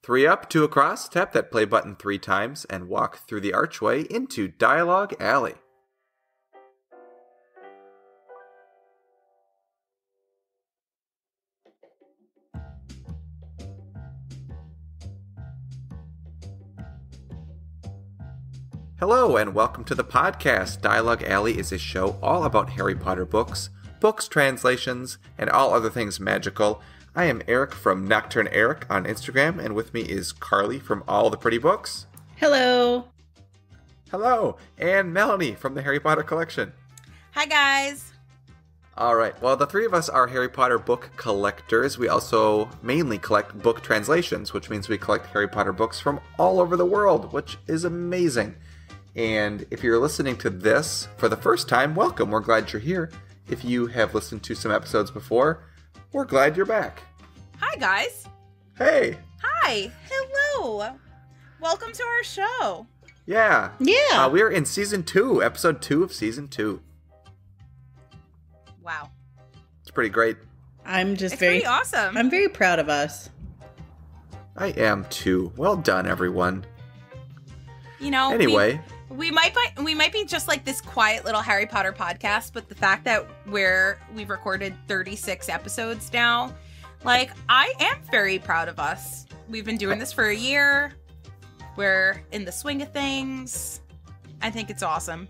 3 up, 2 across, tap that play button 3 times, and walk through the archway into Dialogue Alley. Hello, and welcome to the podcast. Dialogue Alley is a show all about Harry Potter books, translations, and all other things magical. I am Eric from Nocturne Eric on Instagram, and with me is Carly from All the Pretty Books. Hello. Hello, and Melanie from the Harry Potter Collection. Hi, guys. All right, well, the three of us are Harry Potter book collectors. We also mainly collect book translations, which means we collect Harry Potter books from all over the world, which is amazing. And if you're listening to this for the first time, welcome. We're glad you're here. If you have listened to some episodes before, we're glad you're back. Hi, guys. Hey. Hi. Hello. Welcome to our show. Yeah. Yeah. We're in Season 2, Episode 2 of Season 2. Wow. It's pretty great. It's pretty awesome. I'm very proud of us. I am too. Well done, everyone. You know, anyway, we might be just like this quiet little Harry Potter podcast, but the fact that we've recorded 36 episodes now, like, I am very proud of us. We've been doing this for a year. We're in the swing of things. I think it's awesome.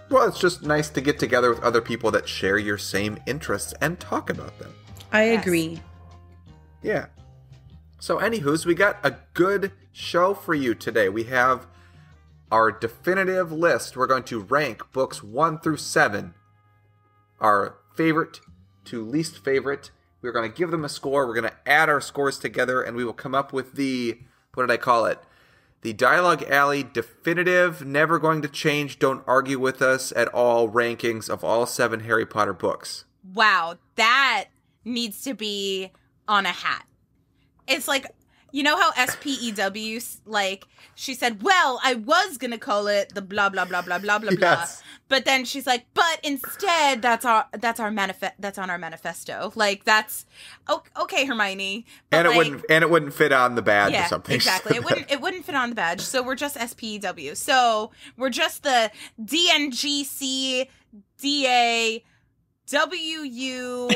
Well, it's just nice to get together with other people that share your same interests and talk about them. I agree. Yeah. So, anywho's, we got a good show for you today. We have our definitive list. We're going to rank books 1 through 7. Our favorite to least favorite. We're going to give them a score. We're going to add our scores together, and we will come up with the, what did I call it? The Dialogue Alley definitive, never going to change, don't argue with us at all rankings of all 7 Harry Potter books. Wow, that needs to be on a hat. It's like, you know how SPEW, like, she said, well, I was going to call it the blah, blah, blah, blah, blah, blah, yes. blah. But then she's like, but instead, that's on our manifesto. Like, that's, okay, Hermione. But and it wouldn't fit on the badge or something. Exactly. It wouldn't fit on the badge. So we're just SPEW. So we're just the DNGC DA WURO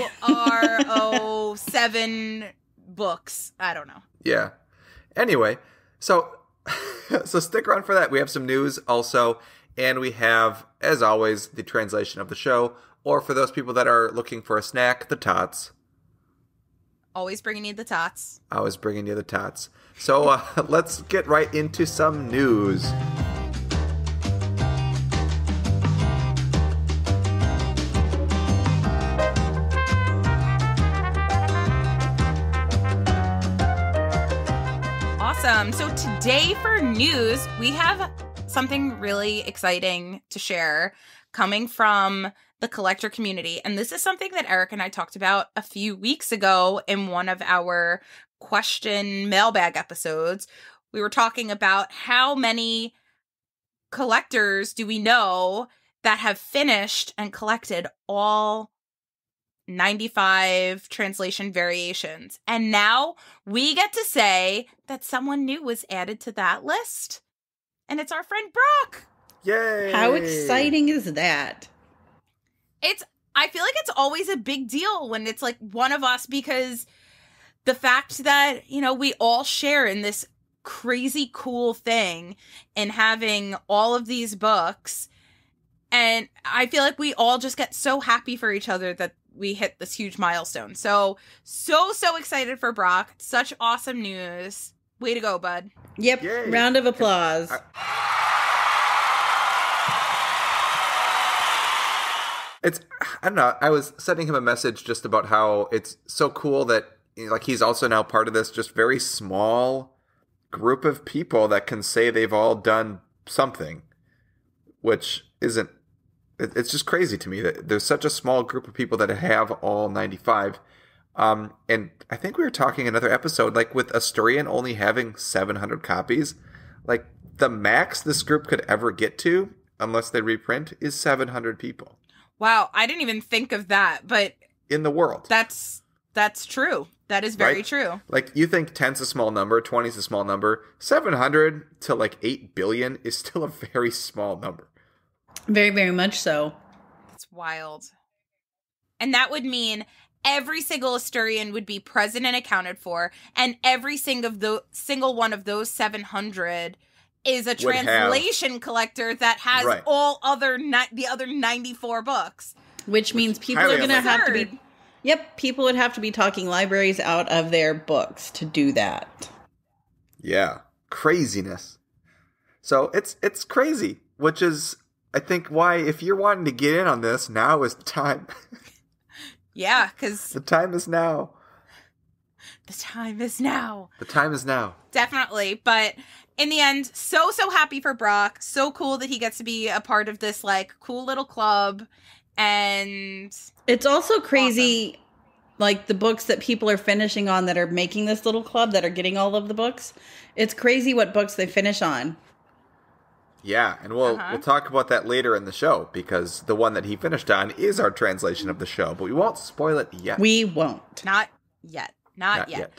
7 books. I don't know. Yeah. Anyway, so stick around for that. We have some news also, and we have, as always, the translation of the show, or for those people that are looking for a snack, the tots. Always bringing you the tots. Always bringing you the tots. So let's get right into some news. Awesome. So today for news, we have something really exciting to share coming from the collector community. And this is something that Eric and I talked about a few weeks ago in one of our question mailbag episodes. We were talking about how many collectors do we know that have finished and collected all 95 translation variations. And now we get to say that someone new was added to that list. And it's our friend Brock. Yay! How exciting is that? I feel like it's always a big deal when it's like one of us, because the fact that, you know, we all share in this crazy cool thing and having all of these books. And I feel like we all just get so happy for each other that we hit this huge milestone. So excited for Brock. Such awesome news. Way to go, bud. Yep. Yay. Round of applause. I don't know, I was sending him a message just about how it's so cool that, you know, like, he's also now part of this just very small group of people that can say they've all done something, which isn't, it's just crazy to me that there's such a small group of people that have all 95. And I think we were talking another episode, like with Asturian only having 700 copies, like the max this group could ever get to, unless they reprint, is 700 people. Wow, I didn't even think of that, but in the world. That's true. That is very Right? true. Like, you think 10's a small number, 20's a small number. 700 to like 8 billion is still a very small number. Very, very much so. It's wild. And that would mean every single Asturian would be present and accounted for, and every single one of those 700 is a translation collector that has all the other 94 books. Which means people are going to have to be... Yep, people would have to be talking libraries out of their books to do that. Yeah, craziness. So it's crazy, which is, I think, why if you're wanting to get in on this, now is the time. Yeah, because... The time is now. The time is now. The time is now. Definitely. But in the end, so happy for Brock. So cool that he gets to be a part of this, like, cool little club. And it's also crazy, awesome. Like, the books that people are finishing on that are making this little club, that are getting all of the books. It's crazy what books they finish on. Yeah, and we'll talk about that later in the show, because the one that he finished on is our translation of the show, but we won't spoil it yet. We won't. Not yet. Not yet.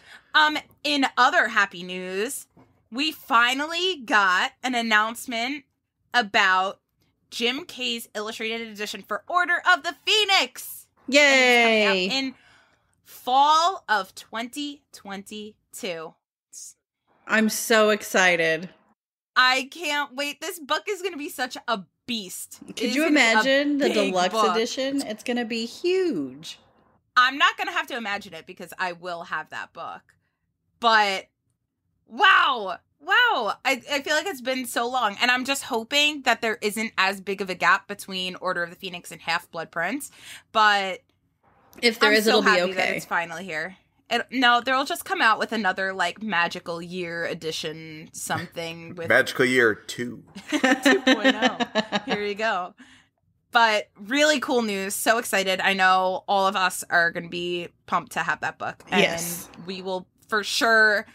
In other happy news, we finally got an announcement about Jim Kay's illustrated edition for Order of the Phoenix. Yay! In fall of 2022. I'm so excited. I can't wait. This book is going to be such a beast. Could you imagine the deluxe edition? It's going to be huge. I'm not going to have to imagine it because I will have that book. But wow. I feel like it's been so long. And I'm just hoping that there isn't as big of a gap between Order of the Phoenix and Half-Blood Prince. But if there is, it'll be okay. That it's finally here. No, they'll just come out with another, like, magical year edition something. With Magical Year 2. 2.0. Here you go. But really cool news. So excited. I know all of us are going to be pumped to have that book. And yes. We will for sure.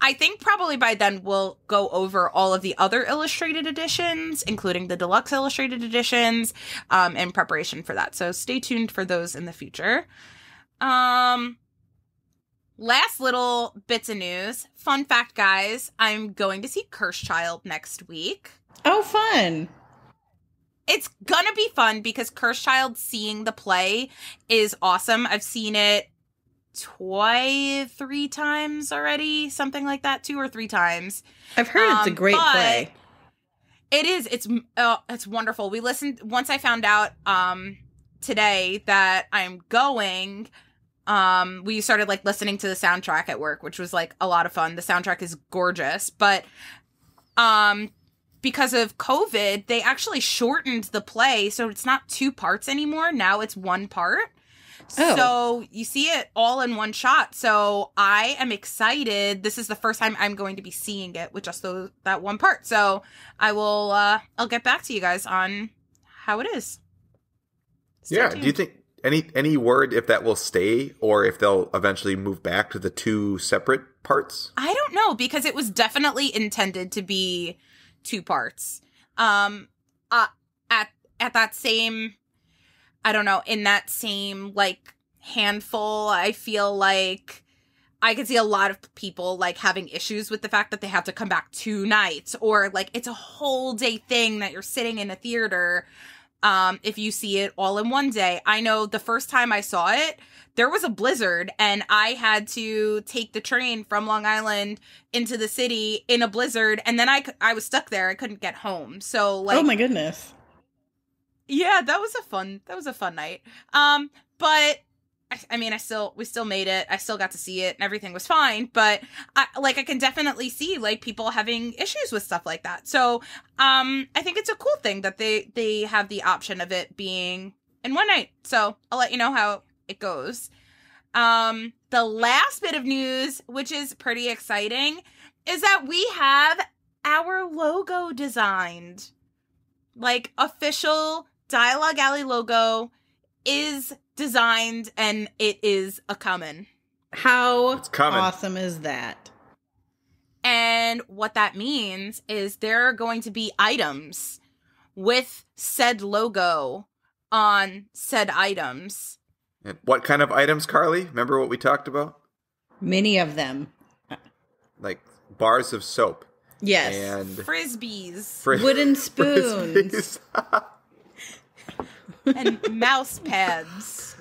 I think probably by then we'll go over all of the other illustrated editions, including the deluxe illustrated editions, in preparation for that. So stay tuned for those in the future. Last little bits of news. Fun fact, guys. I'm going to see Cursed Child next week. Oh, fun. It's gonna be fun because Cursed Child, seeing the play is awesome. I've seen it 3 times already. Something like that. 2 or 3 times. I've heard it's a great play. It is. It's wonderful. We listened, once I found out today that I'm going... we started like listening to the soundtrack at work, which was like a lot of fun. The soundtrack is gorgeous, but because of COVID, they actually shortened the play, so it's not 2 parts anymore. Now it's 1 part. Oh. So you see it all in one shot. So I am excited. This is the first time I'm going to be seeing it with just that 1 part. So I will I'll get back to you guys on how it is. Stay tuned. Do you think any word if that will stay or if they'll eventually move back to the 2 separate parts? I don't know, because it was definitely intended to be 2 parts. At that same, I don't know, in that same like handful, I feel like I could see a lot of people like having issues with the fact that they have to come back 2 nights, or like it's a whole day thing that you're sitting in a theater. If you see it all in one day. I know the first time I saw it, there was a blizzard and I had to take the train from Long Island into the city in a blizzard, and then I was stuck there. I couldn't get home. So like, oh my goodness. Yeah, that was a fun night. But I mean, we still made it. I still got to see it and everything was fine, but I can definitely see like people having issues with stuff like that. So, I think it's a cool thing that they have the option of it being in one night. So I'll let you know how it goes. The last bit of news, which is pretty exciting, is that we have our logo designed. Like, official Dialogue Alley logo is designed, and it is a-comin'. How awesome is that? And what that means is there are going to be items with said logo on said items. And what kind of items, Carly? Remember what we talked about? Many of them. Like bars of soap. Yes. And Frisbees. Wooden spoons. And mouse pads.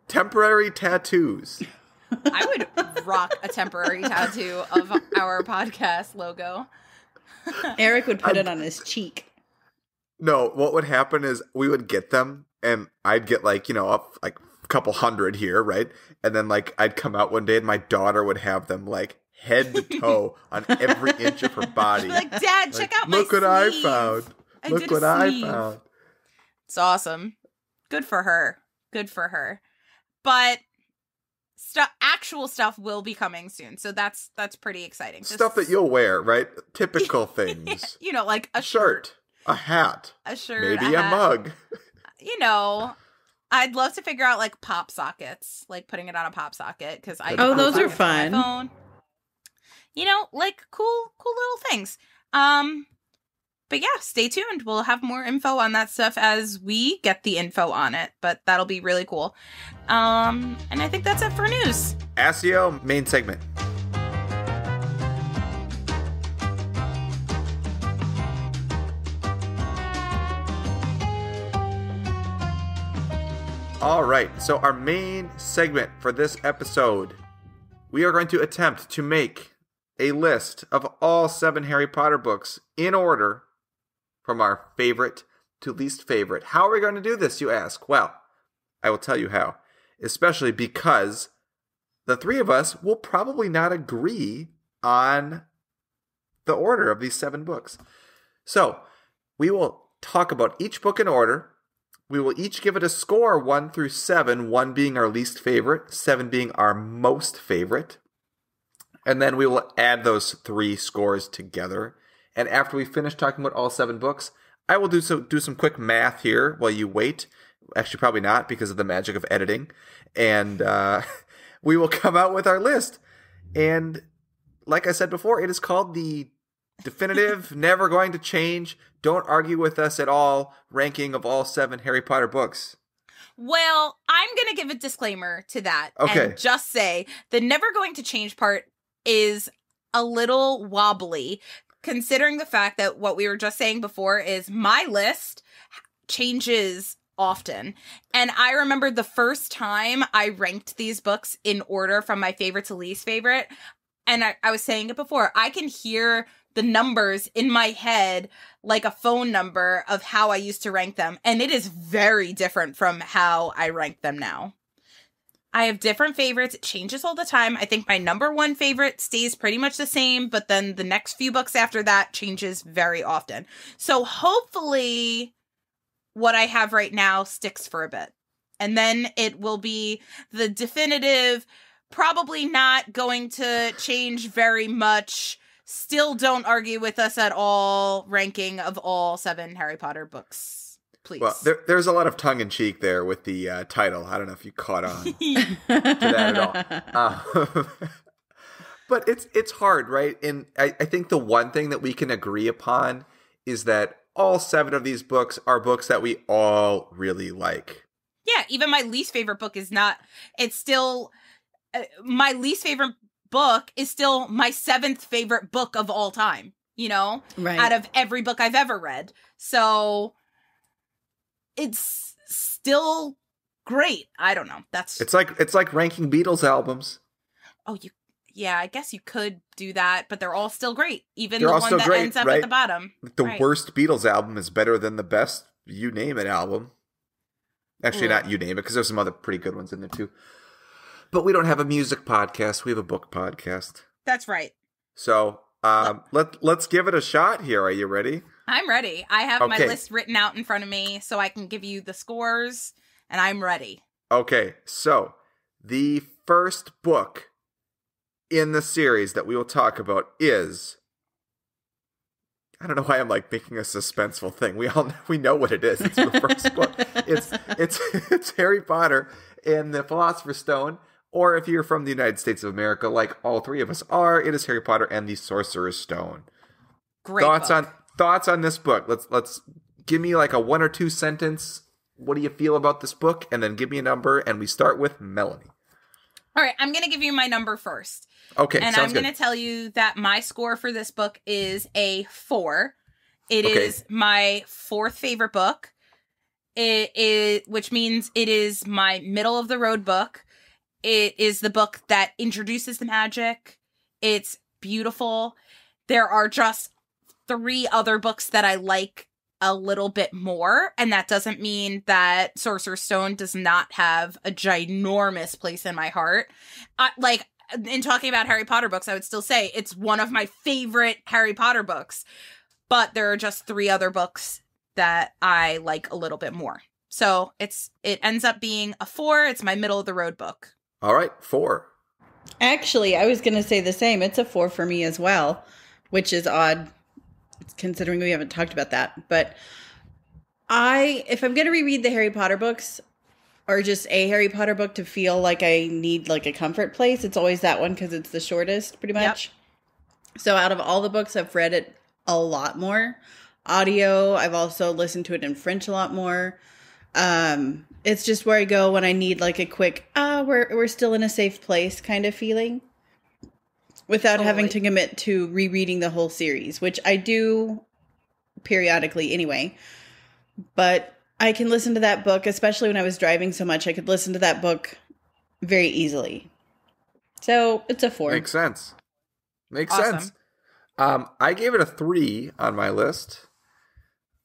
Temporary tattoos. I would rock a temporary tattoo of our podcast logo. Eric would put it on his cheek. No, what would happen is we would get them, and I'd get like, up like a couple hundred here, right? And then like I'd come out one day and my daughter would have them like head to toe on every inch of her body. Like, Dad, check out my sleeve. Look what I found. Look what I found. It's awesome. Good for her. Good for her. But actual stuff will be coming soon, so that's pretty exciting. Stuff that you'll wear, right? Typical things. Like a shirt, a hat, a shirt, maybe a mug. I'd love to figure out like pop sockets, like putting it on a pop socket because those are fun. Phone. Like cool little things. But yeah, stay tuned. We'll have more info on that stuff as we get the info on it, but that'll be really cool. And I think that's it for news. ASIO main segment. All right, so our main segment for this episode, we are going to attempt to make a list of all 7 Harry Potter books in order from our favorite to least favorite. How are we going to do this, you ask? Well, I will tell you how. Especially because the 3 of us will probably not agree on the order of these 7 books. So, we will talk about each book in order. We will each give it a score 1 through 7, 1 being our least favorite, 7 being our most favorite. And then we will add those 3 scores together. And after we finish talking about all 7 books, I will do some quick math here while you wait. Actually, probably not because of the magic of editing. And we will come out with our list. And like I said before, it is called the definitive, never going to change, don't argue with us at all ranking of all 7 Harry Potter books. Well, I'm going to give a disclaimer to that. Okay. And just say the never going to change part is a little wobbly, considering the fact that what we were just saying before is my list changes often. And I remember the first time I ranked these books in order from my favorite to least favorite. And I was saying it before, I can hear the numbers in my head like a phone number of how I used to rank them. And it is very different from how I rank them now. I have different favorites. It changes all the time. I think my number 1 favorite stays pretty much the same, but then the next few books after that changes very often. So hopefully what I have right now sticks for a bit. And then it will be the definitive, probably not going to change very much, still don't argue with us at all ranking of all 7 Harry Potter books. Please. Well, there's a lot of tongue-in-cheek there with the title. I don't know if you caught on to that at all. But it's hard, right? And I think the one thing that we can agree upon is that all 7 of these books are books that we all really like. Yeah, even my least favorite book is not, it's still, my least favorite book is still my 7th favorite book of all time, Right. Out of every book I've ever read. So it's still great. I don't know. It's like ranking Beatles albums. Oh, I guess you could do that, but they're all still great. Even they're the one that great, ends up right? at the bottom. The worst Beatles album is better than the best You Name It album. Actually, not You Name It, because there's some other pretty good ones in there too. But we don't have a music podcast. We have a book podcast. That's right. So let's give it a shot here. Are you ready? I'm ready. I have my list written out in front of me so I can give you the scores, and I'm ready. Okay, so the first book in the series that we will talk about is, I don't know why I'm like making a suspenseful thing. We know what it is. It's the first book. It's Harry Potter and the Philosopher's Stone, or if you're from the United States of America, like all 3 of us are, it is Harry Potter and the Sorcerer's Stone. Great Thoughts on this book. Let's give me like a 1 or 2 sentence. What do you feel about this book? And then give me a number, and we start with Melanie. All right, I'm going to give you my number first. Okay, and I'm going to tell you that my score for this book is a 4. It is my 4th favorite book. It is, which means it is my middle of the road book. It is the book that introduces the magic. It's beautiful. There are just 3 other books that I like a little bit more, and that doesn't mean that Sorcerer's Stone does not have a ginormous place in my heart. In talking about Harry Potter books, I would still say it's one of my favorite Harry Potter books, but there are just 3 other books that I like a little bit more. So it ends up being a 4. It's my middle of the road book. All right, 4. Actually, I was going to say the same. It's a 4 for me as well, which is odd considering we haven't talked about that. But if I'm going to reread the Harry Potter books, or just a Harry Potter book to feel like I need like a comfort place, it's always that one because it's the shortest, pretty much. Yep. So out of all the books, I've read it a lot more. Audio, I've also listened to it in French a lot more. It's just where I go when I need like a quick, we're still in a safe place kind of feeling, without having to commit to rereading the whole series, which I do periodically anyway. But I can listen to that book, especially when I was driving so much, I could listen to that book very easily. So it's a 4. Makes sense. Sense. I gave it a 3 on my list.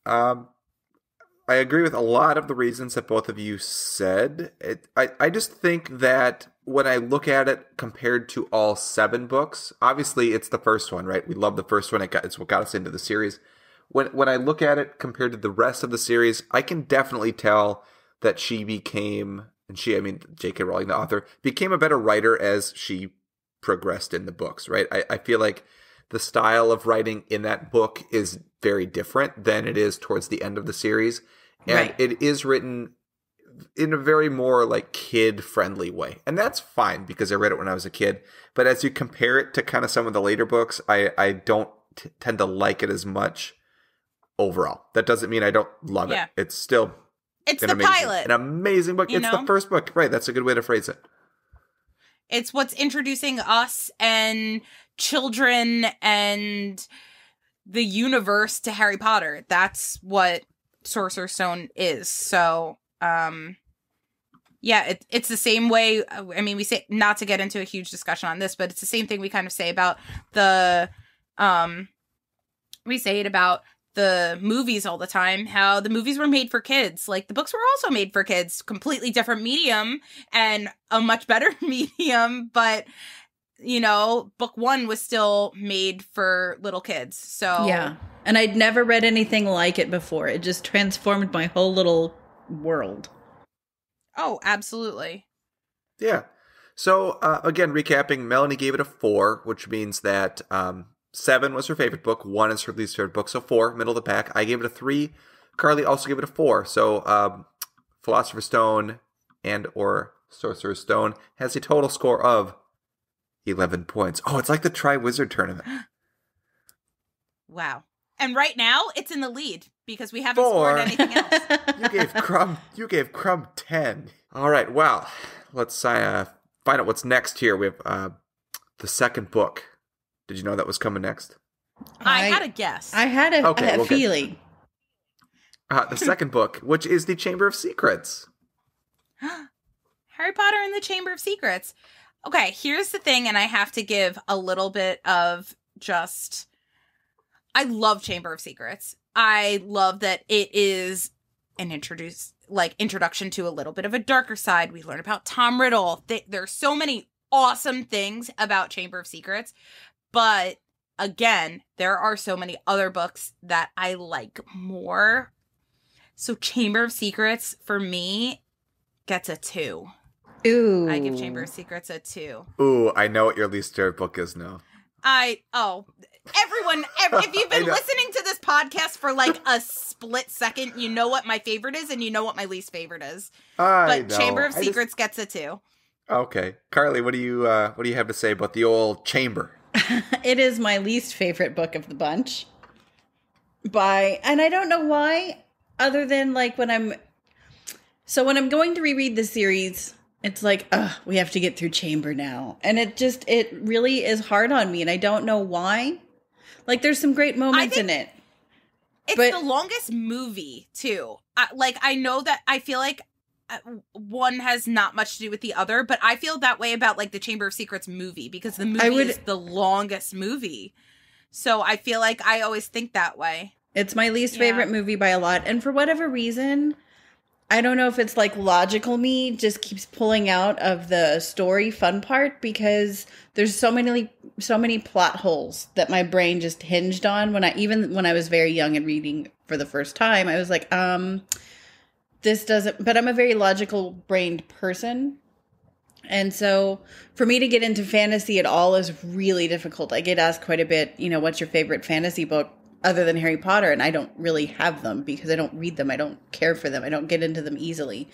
I agree with a lot of the reasons that both of you said. I just think that when I look at it compared to all 7 books, obviously it's the first one, right? We love the first one. It's what got us into the series. When I look at it compared to the rest of the series, I can definitely tell that she became, J.K. Rowling, the author, became a better writer as she progressed in the books, right? I feel like the style of writing in that book is very different than it is towards the end of the series. And It is written in a very more like kid-friendly way. And that's fine because I read it when I was a kid. But as you compare it to kind of some of the later books, I don't tend to like it as much overall. That doesn't mean I don't love it. It's still pilot. An amazing book. It's the first book. Right. That's a good way to phrase it. It's what's introducing us and children and the universe to Harry Potter. That's what Sorcerer's Stone is. So, it's the same way. I mean, we say, not to get into a huge discussion on this, but it's the same thing we kind of say about we say it about the movies all the time, how the movies were made for kids. Like, the books were also made for kids, completely different medium and a much better medium, but book 1 was still made for little kids. So yeah. And I'd never read anything like it before. It just transformed my whole little world. Oh, absolutely. Yeah. So, again, recapping, Melanie gave it a 4, which means that 7 was her favorite book. 1 is her least favorite book. So 4, middle of the pack. I gave it a 3. Carly also gave it a 4. So Philosopher's Stone and or Sorcerer's Stone has a total score of 11 points. Oh, it's like the Triwizard Tournament. Wow. And right now, it's in the lead because we haven't scored anything else. You gave Crumb 10. All right, well, let's find out what's next here. We have the second book. Did you know that was coming next? I had a guess. I had a feeling. The second book, which is The Chamber of Secrets. Harry Potter and the Chamber of Secrets. Okay, here's the thing, and I have to give a little bit of just... I love Chamber of Secrets. I love that it is an introduction to a little bit of a darker side. We learn about Tom Riddle. There's so many awesome things about Chamber of Secrets. But again, there are so many other books that I like more. So Chamber of Secrets, for me, gets a 2. Ooh. I give Chamber of Secrets a 2. Ooh, I know what your least favorite book is now. Everyone, if you've been listening to this podcast for like a split second, you know what my favorite is and you know what my least favorite is. But Chamber of Secrets gets a 2. Okay. Carly, what do you have to say about the old Chamber? It is my least favorite book of the bunch. And I don't know why, other than like when I'm going to reread the series, it's like, we have to get through Chamber now. And it really is hard on me, and I don't know why. Like, there's some great moments in it. It's the longest movie, too. I know that I feel like one has not much to do with the other, but I feel that way about, like, the Chamber of Secrets movie, because the movie is the longest movie. So I feel like I always think that way. It's my least favorite movie by a lot. And for whatever reason, I don't know if it's like logical me just keeps pulling out of the story fun part, because there's so many plot holes that my brain just hinged on even when I was very young and reading for the first time. I was like, this doesn't, but I'm a very logical brained person. And so for me to get into fantasy at all is really difficult. I get asked quite a bit, what's your favorite fantasy book other than Harry Potter? And I don't really have them because I don't read them. I don't care for them. I don't get into them easily.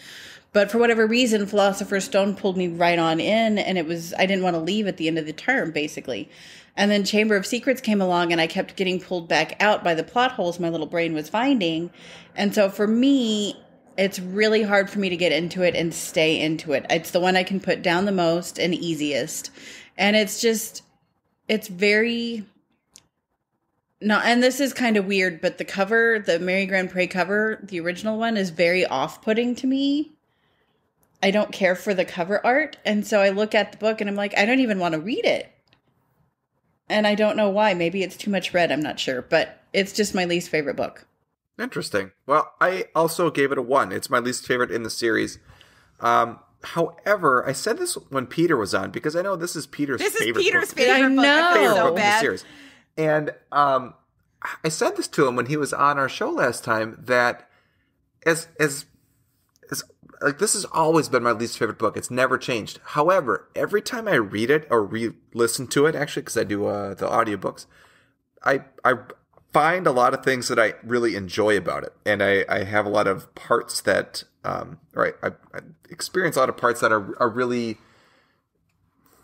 But for whatever reason, Philosopher's Stone pulled me right on in, and I didn't want to leave at the end of the term, basically. And then Chamber of Secrets came along, and I kept getting pulled back out by the plot holes my little brain was finding. And so for me, it's really hard for me to get into it and stay into it. It's the one I can put down the most and easiest. And it's very... No, and this is kind of weird, but the cover, the Mary Grand Pré cover, the original one, is very off-putting to me. I don't care for the cover art, and so I look at the book and I'm like, I don't even want to read it. And I don't know why. Maybe it's too much red, I'm not sure, but it's just my least favorite book. Interesting. Well, I also gave it a 1. It's my least favorite in the series. However, I said this when Peter was on, because I know this is Peter's favorite book. I favorite know. book. In the series. And I said this to him when he was on our show last time, that as like, this has always been my least favorite book. It's never changed. However, every time I read it or re-listen to it, actually, because I do the audiobooks, I find a lot of things that I really enjoy about it. And I have a lot of parts that, I experience a lot of parts that are really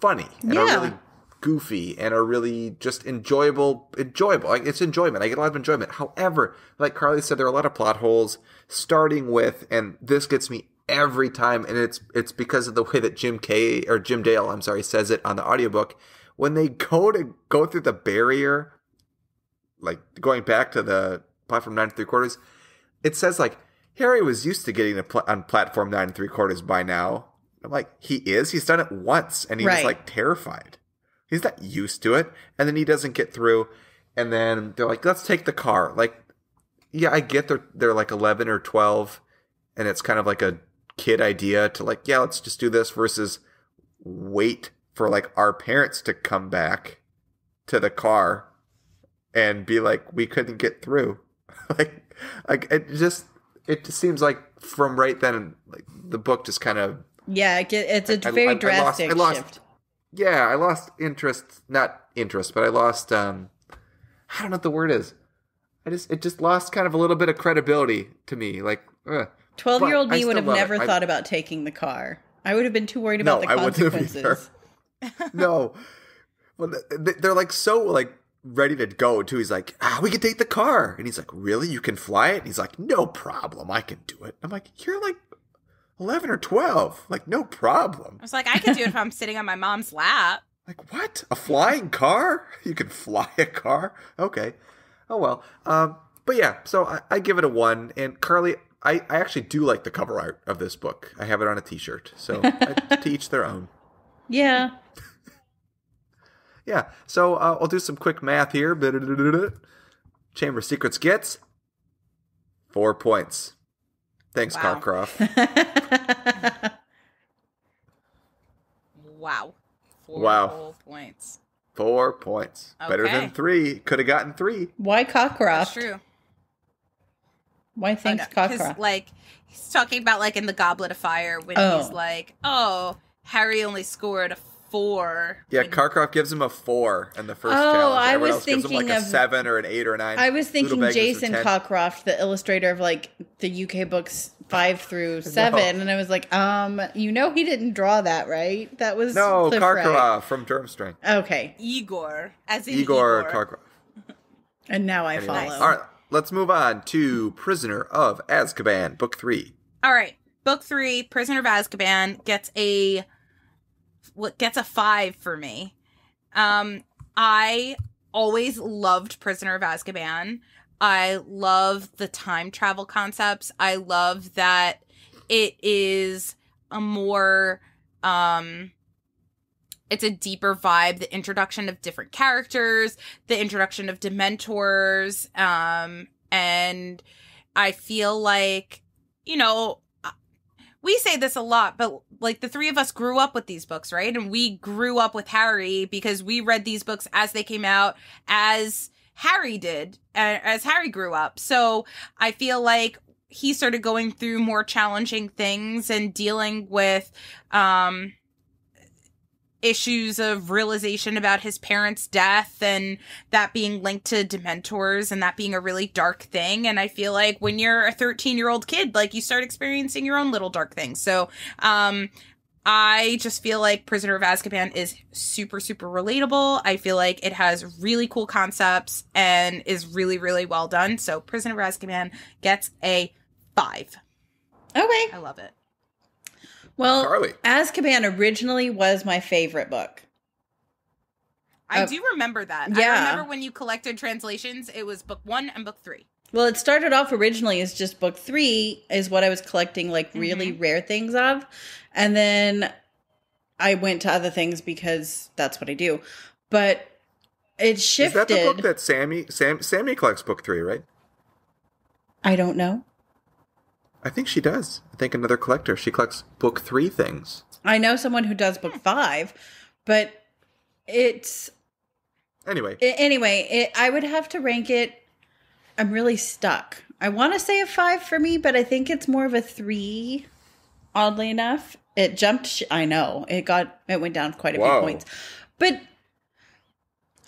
funny and are really goofy and are really just enjoyable. Like, it's enjoyment. I get a lot of enjoyment. However, like Carly said, there are a lot of plot holes, starting with, and this gets me every time, and it's because of the way that Jim Dale says it on the audiobook. When they go through the barrier, like going back to the platform 9 3/4, it says, like, Harry was used to getting on platform 9 3/4 by now. I'm like, he is? He's done it once, and he was like terrified. He's not used to it. And then he doesn't get through. And then they're like, let's take the car. Like, yeah, I get they're like 11 or 12. And it's kind of like a kid idea to, like, yeah, let's just do this, versus wait for, like, our parents to come back to the car and be like, we couldn't get through. like it just seems like from right then, like, the book just kind of... Yeah, it's a very drastic shift. Yeah, I lost interest. Not interest, but I lost, I don't know what the word is. It just lost kind of a little bit of credibility to me. Like, 12-year-old me would have never thought about taking the car. I would have been too worried about the consequences. No. Well, they're like so, like, ready to go too. He's like, we can take the car. And he's like, really? You can fly it? And he's like, no problem. I can do it. I'm like, you're like 11 or 12. Like, no problem. I was like, I can do it if I'm sitting on my mom's lap. Like, what? A flying car? You can fly a car? Okay. Oh, well. But yeah, so I give it a 1. And Carly, I actually do like the cover art of this book. I have it on a t-shirt. So to each their own. Yeah. Yeah. So I'll do some quick math here. Chamber of Secrets gets 4 points. Thanks, wow. Carcroft. Wow. 4 whole points. 4 points. Okay. Better than 3. Could have gotten 3. Why Cockcroft? That's true. Why thanks Cockcroft? Because, like, he's talking about, like, in the Goblet of Fire when he's like, Harry only scored a 4. Yeah, Carcroft gives him a 4 in the first challenge. I Everyone was else gives him like a 7 or an 8 or a 9. I was thinking Jason Cockcroft, the illustrator of, like, the UK books 5 through 7, and I was like, he didn't draw that, right? That was Cliff Carcroft from Durmstrang. Okay. Igor, as in Igor Carcroft. And now I follow. All right, let's move on to Prisoner of Azkaban, Book 3. All right. book 3, Prisoner of Azkaban, gets a 5 for me. I always loved Prisoner of Azkaban. I love the time travel concepts. I love that it is a more, it's a deeper vibe, the introduction of different characters, the introduction of Dementors, and I feel like, you know, we say this a lot, but like the three of us grew up with these books, right? And we grew up with Harry because we read these books as they came out, as Harry did, as Harry grew up. So I feel like he started going through more challenging things and dealing with issues of realization about his parents' death and that being linked to Dementors and that being a really dark thing. And I feel like when you're a 13-year-old kid, like you start experiencing your own little dark things. So I just feel like Prisoner of Azkaban is super, super relatable. I feel like it has really cool concepts and is really, really well done. So Prisoner of Azkaban gets a 5. Okay. I love it. Well, Carly. Azkaban originally was my favorite book. I do remember that. Yeah. I remember when you collected translations, it was book 1 and book 3. Well, it started off originally as just book 3 is what I was collecting like really rare things of. And then I went to other things because that's what I do. But it shifted. Is that the book that Sammy collects book 3, right? I don't know. I think she does. I think another collector. She collects book 3 things. I know someone who does book 5, but it's... Anyway. I would have to rank it... I'm really stuck. I want to say a 5 for me, but I think it's more of a 3, oddly enough. It jumped... I know. It went down quite a few points. But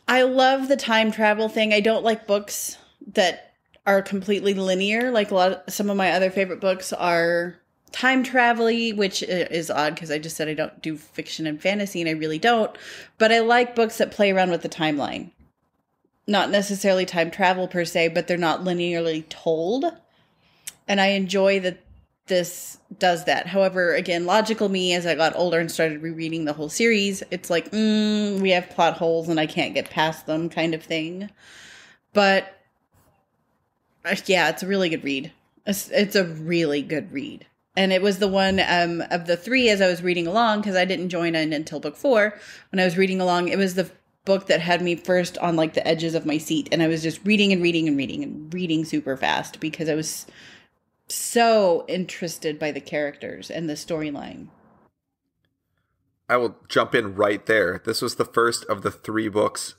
I love the time travel thing. I don't like books that are completely linear. Like some of my other favorite books are time travel-y, which is odd because I just said I don't do fiction and fantasy, and I really don't. But I like books that play around with the timeline. Not necessarily time travel per se, but they're not linearly told. And I enjoy that this does that. However, again, logical me, as I got older and started rereading the whole series, it's like, we have plot holes and I can't get past them kind of thing. But yeah, it's a really good read. It's a really good read. And it was the one of the 3 as I was reading along, because I didn't join in until book 4. When I was reading along, it was the book that had me first on like the edges of my seat. And I was just reading and reading and reading and reading super fast because I was so interested by the characters and the storyline. I will jump in right there. This was the first of the 3 books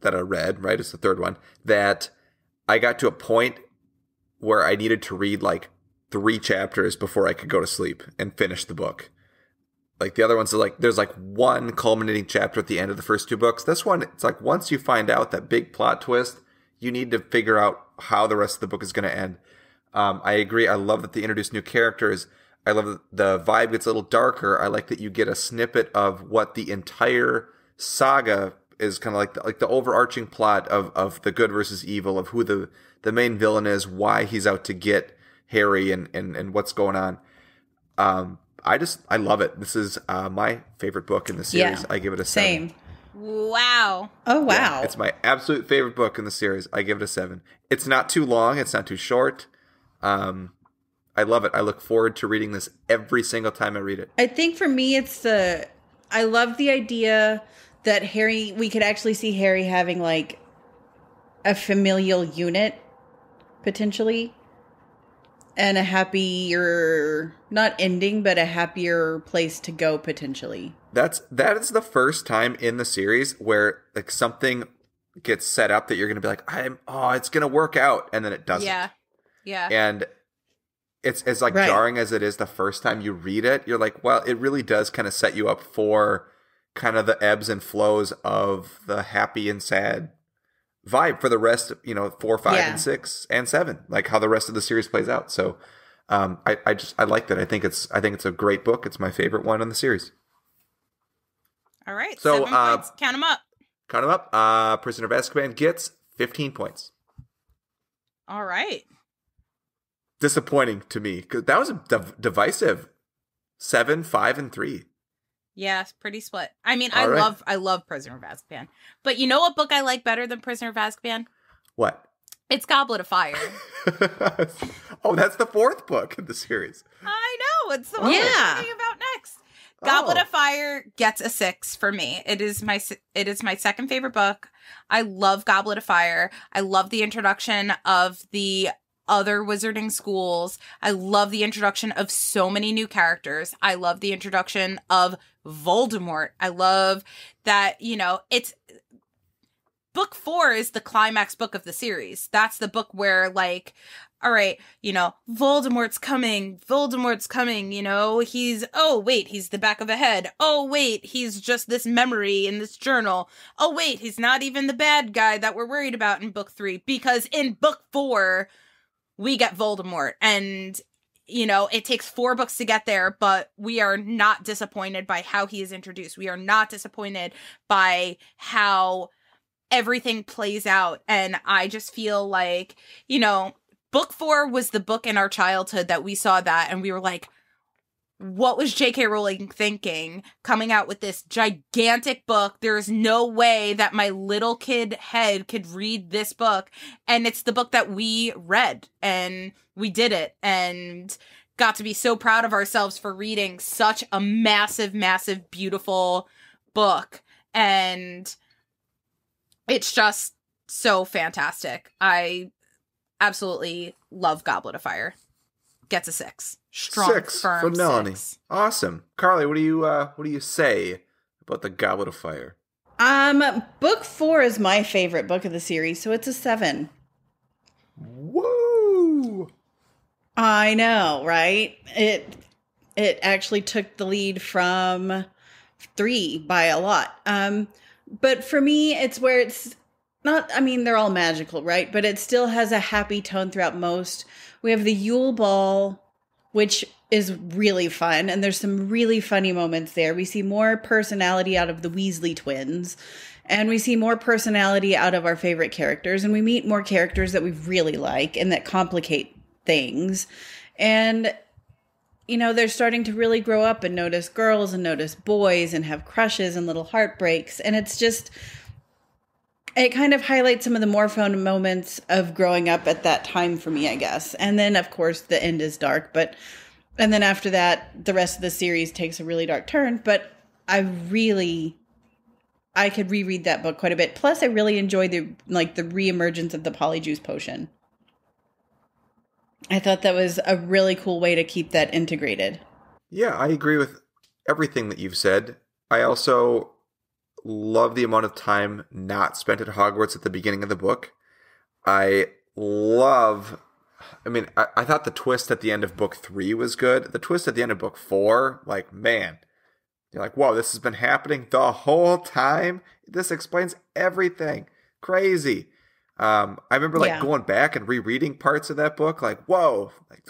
that I read, right? It's the third one, that I got to a point where I needed to read like 3 chapters before I could go to sleep and finish the book. Like the other ones are like, there's like one culminating chapter at the end of the first 2 books. This one, it's like once you find out that big plot twist, you need to figure out how the rest of the book is going to end. I agree. I love that they introduce new characters. I love that the vibe gets a little darker. I like that you get a snippet of what the entire saga is kind of like the overarching plot of the good versus evil, of who the main villain is, why he's out to get Harry and what's going on. I love it. This is my favorite book in the series. Yeah, I give it a 7. Same. Wow. Oh, wow. Yeah, it's my absolute favorite book in the series. I give it a 7. It's not too long. It's not too short. I love it. I look forward to reading this every single time I read it. I think for me, I love the idea that we could actually see Harry having like a familial unit potentially, and a happier, not ending, but a happier place to go potentially. That is the first time in the series where like something gets set up that you're going to be like, it's going to work out, and then it doesn't. Yeah. And it's like right. jarring as it is the first time you read it. You're like, well, it really does kind of set you up for kind of the ebbs and flows of the happy and sad vibe for the rest of, 4, 5, and 6 and 7, like how the rest of the series plays out. So I like that. I think it's a great book. It's my favorite one in the series. All right. So 7 points. Count them up. Count them up. Prisoner of Azkaban gets 15 points. All right. disappointing to me. 'Cause that was a divisive 7, 5, and 3. Yeah, it's pretty split. I mean, All right. I love Prisoner of Azkaban. But you know what book I like better than Prisoner of Azkaban? What? It's Goblet of Fire. Oh, that's the 4th book in the series. I know. It's the one we're talking about next. Goblet of Fire gets a 6 for me. It is my second favorite book. I love Goblet of Fire. I love the introduction of the other wizarding schools. I love the introduction of so many new characters. I love the introduction of Voldemort. I love that, you know, it's book 4 is the climax book of the series. That's the book where, like, all right, you know, Voldemort's coming, you know, he's the back of a head. Oh, wait, he's just this memory in this journal. Oh, wait, he's not even the bad guy that we're worried about in book 3, because in book 4, we get Voldemort, and, you know, it takes 4 books to get there, but we are not disappointed by how he is introduced. We are not disappointed by how everything plays out, and I just feel like, you know, book 4 was the book in our childhood that we saw that and we were like, what was J.K. Rowling thinking coming out with this gigantic book? There's no way that my little kid head could read this book. And it's the book that we read, and we did it and got to be so proud of ourselves for reading such a massive, massive, beautiful book. And it's just so fantastic. I absolutely love Goblet of Fire. Gets a 6. Strong, 6 firm from Melanie. 6. Awesome. Carly, what do you say about the Goblet of Fire? Book 4 is my favorite book of the series, so it's a 7. Woo! I know, right? It actually took the lead from 3 by a lot. But for me, it's where it's not, I mean, they're all magical, right? But it still has a happy tone throughout most. We have the Yule Ball, which is really fun, and there's some really funny moments there. We see more personality out of the Weasley twins, and we see more personality out of our favorite characters, and we meet more characters that we really like and that complicate things. And, you know, they're starting to really grow up and notice girls and notice boys and have crushes and little heartbreaks, and it's just... it kind of highlights some of the more fun moments of growing up at that time for me, I guess. And then, of course, the end is dark. And then after that, the rest of the series takes a really dark turn. But I could reread that book quite a bit. Plus, I really enjoyed the reemergence of the Polyjuice Potion. I thought that was a really cool way to keep that integrated. Yeah, I agree with everything that you've said. I also love the amount of time not spent at Hogwarts at the beginning of the book. I thought the twist at the end of book 3 was good. The twist at the end of book 4, like, man, you're like, whoa, this has been happening the whole time? This explains everything. Crazy. I remember going back and rereading parts of that book, like, whoa, like,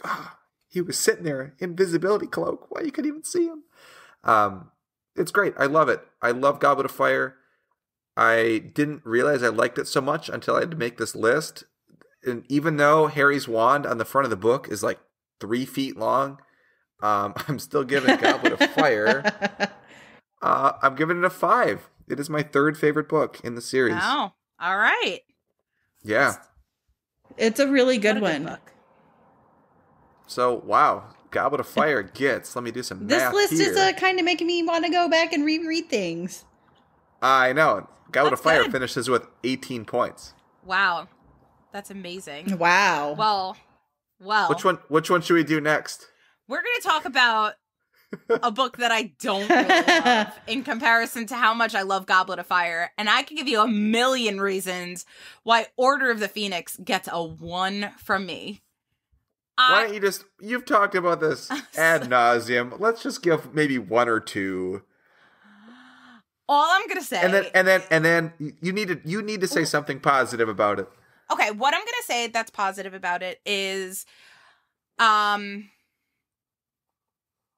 he was sitting there, invisibility cloak. Why, you couldn't even see him. It's great. I love it. I love Goblet of Fire. I didn't realize I liked it so much until I had to make this list. And even though Harry's wand on the front of the book is like 3 feet long, I'm still giving Goblet of Fire. I'm giving it a 5. It is my 3rd favorite book in the series. Oh, all right. Yeah. It's a really good one. Book. So, wow. Goblet of Fire gets, let me do some math This list here. is kind of making me want to go back and reread things. I know. Goblet of Fire good. finishes with 18 points. Wow. That's amazing. Wow. Well. Which one should we do next? We're going to talk about a book that I don't really love in comparison to how much I love Goblet of Fire. And I can give you a million reasons why Order of the Phoenix gets a 1 from me. Why don't you've talked about this ad nauseum. Let's just give maybe 1 or 2. All I'm going to say. And then you need to say something positive about it. Okay, what I'm going to say that's positive about it is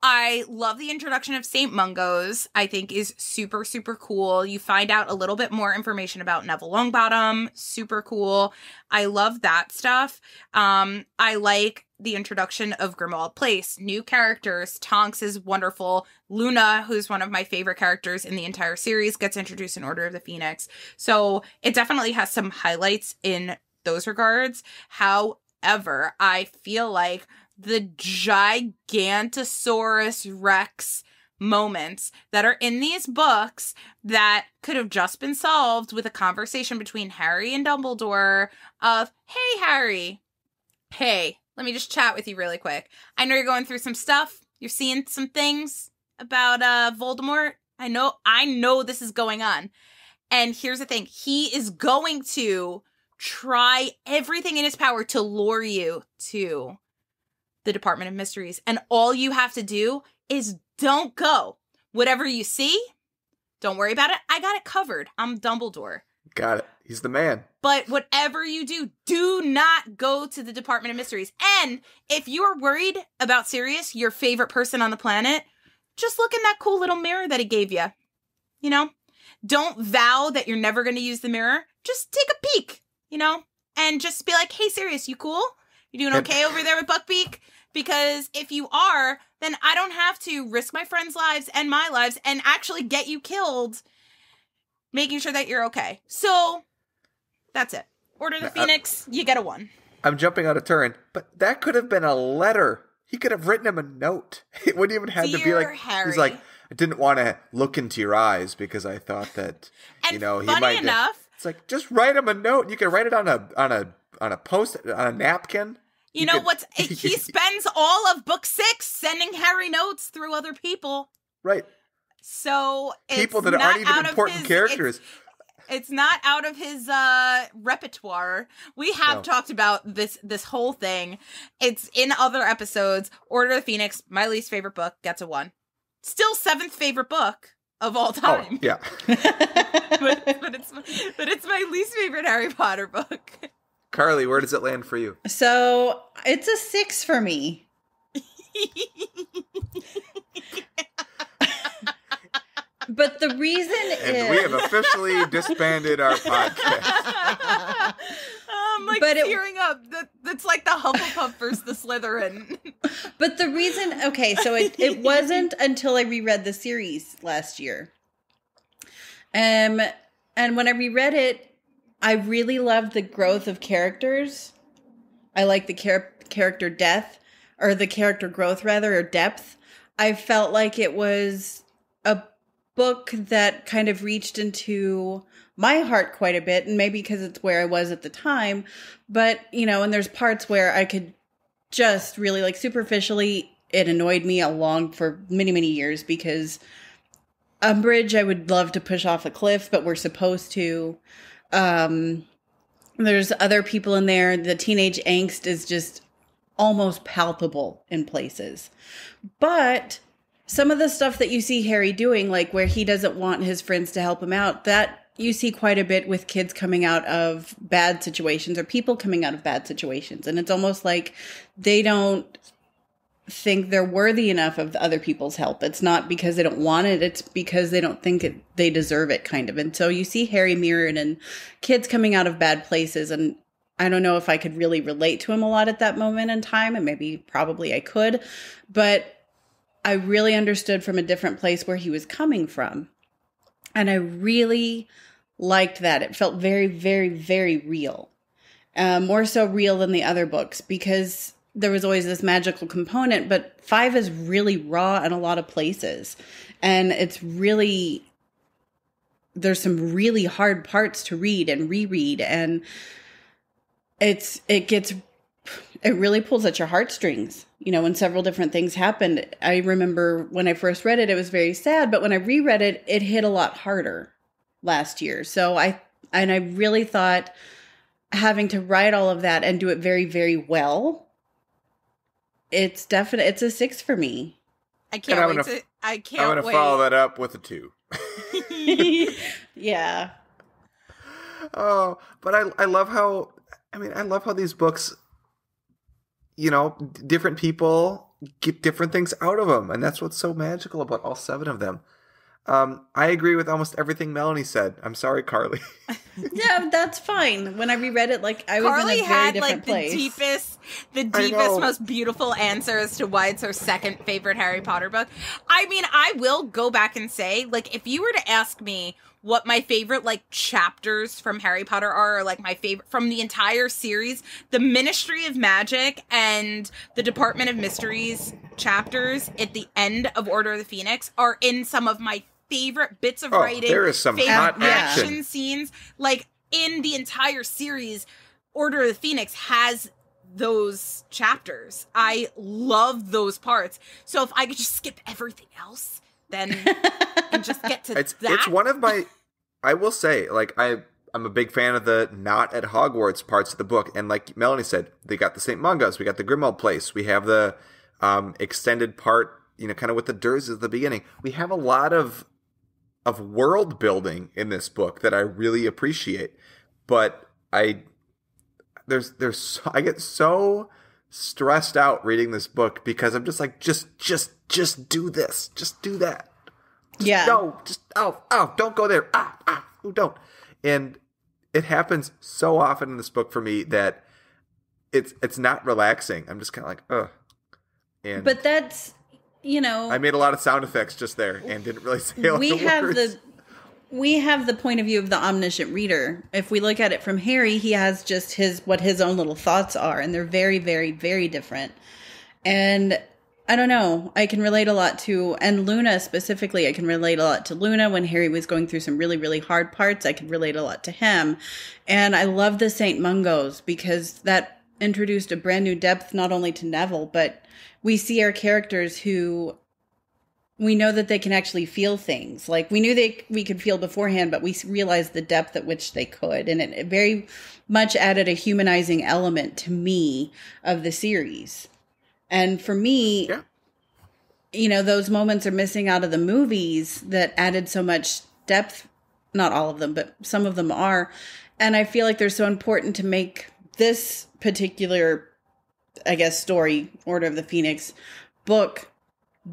I love the introduction of St. Mungo's. I think is super, super cool. You find out a little bit more information about Neville Longbottom. Super cool. I love that stuff. I like the introduction of Grimmauld Place. New characters. Tonks is wonderful. Luna, who's one of my favorite characters in the entire series, gets introduced in Order of the Phoenix. So it definitely has some highlights in those regards. However, I feel like the Gigantosaurus Rex moments that are in these books that could have just been solved with a conversation between Harry and Dumbledore of, hey, Harry, hey, let me just chat with you really quick. I know you're going through some stuff. You're seeing some things about Voldemort. I know this is going on. And here's the thing. He is going to try everything in his power to lure you to the Department of Mysteries. And all you have to do is don't go. Whatever you see, don't worry about it. I got it covered. I'm Dumbledore. Got it. He's the man. But whatever you do not go to the Department of Mysteries. And if you're worried about Sirius, your favorite person on the planet, just look in that cool little mirror that he gave you. You know? Don't vow that you're never going to use the mirror. Just take a peek, you know? And just be like, hey, Sirius, you cool? You doing okay over there with Buckbeak? Because if you are, then I don't have to risk my friends' lives and my lives and actually get you killed, making sure that you're okay. So, that's it. Order of the Phoenix, you get a 1. I'm jumping out of turn, but that could have been a letter. He could have written him a note. It wouldn't even have to be like, Harry. He's like, I didn't want to look into your eyes because I thought that, and he might. Funny enough, it's like, just write him a note. You can write it on a post, on a napkin. You know what's? He spends all of book 6 sending Harry notes through other people. Right. So it's people that aren't even important characters. It's not out of his repertoire. We have talked about this whole thing. It's in other episodes. Order of the Phoenix, my least favorite book, gets a 1. Still 7th favorite book of all time. Oh, yeah. but it's my least favorite Harry Potter book. Carly, where does it land for you? So it's a 6 for me. But the reason is... we have officially disbanded our podcast. I'm tearing up. That's like the Hufflepuff versus the Slytherin. But the reason... Okay, so it wasn't until I reread the series last year. And when I reread it, I really loved the growth of characters. I like the character death, or the character growth rather, or depth. I felt like it was a book that kind of reached into my heart quite a bit, and maybe because it's where I was at the time. But, and there's parts where I could just really, like, superficially, it annoyed me for many, many years because Umbridge, I would love to push off a cliff, but we're supposed to. There's other people in there. The teenage angst is just almost palpable in places. But some of the stuff that you see Harry doing, like where he doesn't want his friends to help him out, that you see quite a bit with kids coming out of bad situations or people coming out of bad situations. And it's almost like they don't think they're worthy enough of other people's help. It's not because they don't want it. It's because they don't think they deserve it, kind of. And so you see Harry mirrored in kids coming out of bad places. And I don't know if I could really relate to him a lot at that moment in time. And probably I could. But I really understood from a different place where he was coming from. And I really liked that. It felt very, very, very real. More so real than the other books because there was always this magical component, but 5 is really raw in a lot of places. And there's some really hard parts to read and reread. And it really pulls at your heartstrings, when several different things happened. I remember when I first read it, it was very sad, but when I reread it, it hit a lot harder last year. So I really thought having to write all of that and do it very, very well, it's a 6 for me. I can't wait. I'm going to follow that up with a 2. Yeah. Oh, but I love how these books, different people get different things out of them. And that's what's so magical about all 7 of them. I agree with almost everything Melanie said. I'm sorry, Carly. Yeah, that's fine. When I reread it, like I was Carly in a very had different like place. the deepest, most beautiful answer as to why it's her second favorite Harry Potter book. I mean, I will go back and say, like, if you were to ask me what my favorite like chapters from Harry Potter are, or like my favorite from the entire series, the Ministry of Magic and the Department of Mysteries chapters at the end of Order of the Phoenix are in some of my favorite bits of writing. There is some favorite hot action scenes. Like in the entire series, Order of the Phoenix has those chapters. I love those parts. So if I could just skip everything else, then and just get to that. It's one of my, I will say, like, I'm a big fan of the not at Hogwarts parts of the book. And like Melanie said, they got the St. Mungo's, we got the Grimmauld Place, we have the extended part, you know, kind of with the Dursleys at the beginning. We have a lot of world building in this book that I really appreciate. But I get so stressed out reading this book because I'm just like, just do this. Just do that. No, don't go there. Don't. And it happens so often in this book for me that it's not relaxing. I'm just kind of like, ugh. And but that's, you know, I made a lot of sound effects just there and didn't really say a lot of words. We have the point of view of the omniscient reader. If we look at it from Harry, he has just what his own little thoughts are, and they're very, very, very different. And I don't know, I can relate a lot to, and Luna specifically, I can relate a lot to Luna when Harry was going through some really, really hard parts. I could relate a lot to him. And I love the St. Mungo's because that introduced a brand new depth, not only to Neville, but we see our characters who we know that they can actually feel things. Like we knew we could feel beforehand, but we realized the depth at which they could. And it very much added a humanizing element to me of the series. And for me, you know, those moments are missing out of the movies that added so much depth. Not all of them, but some of them are. And I feel like they're so important to make this particular, I guess, story, Order of the Phoenix book,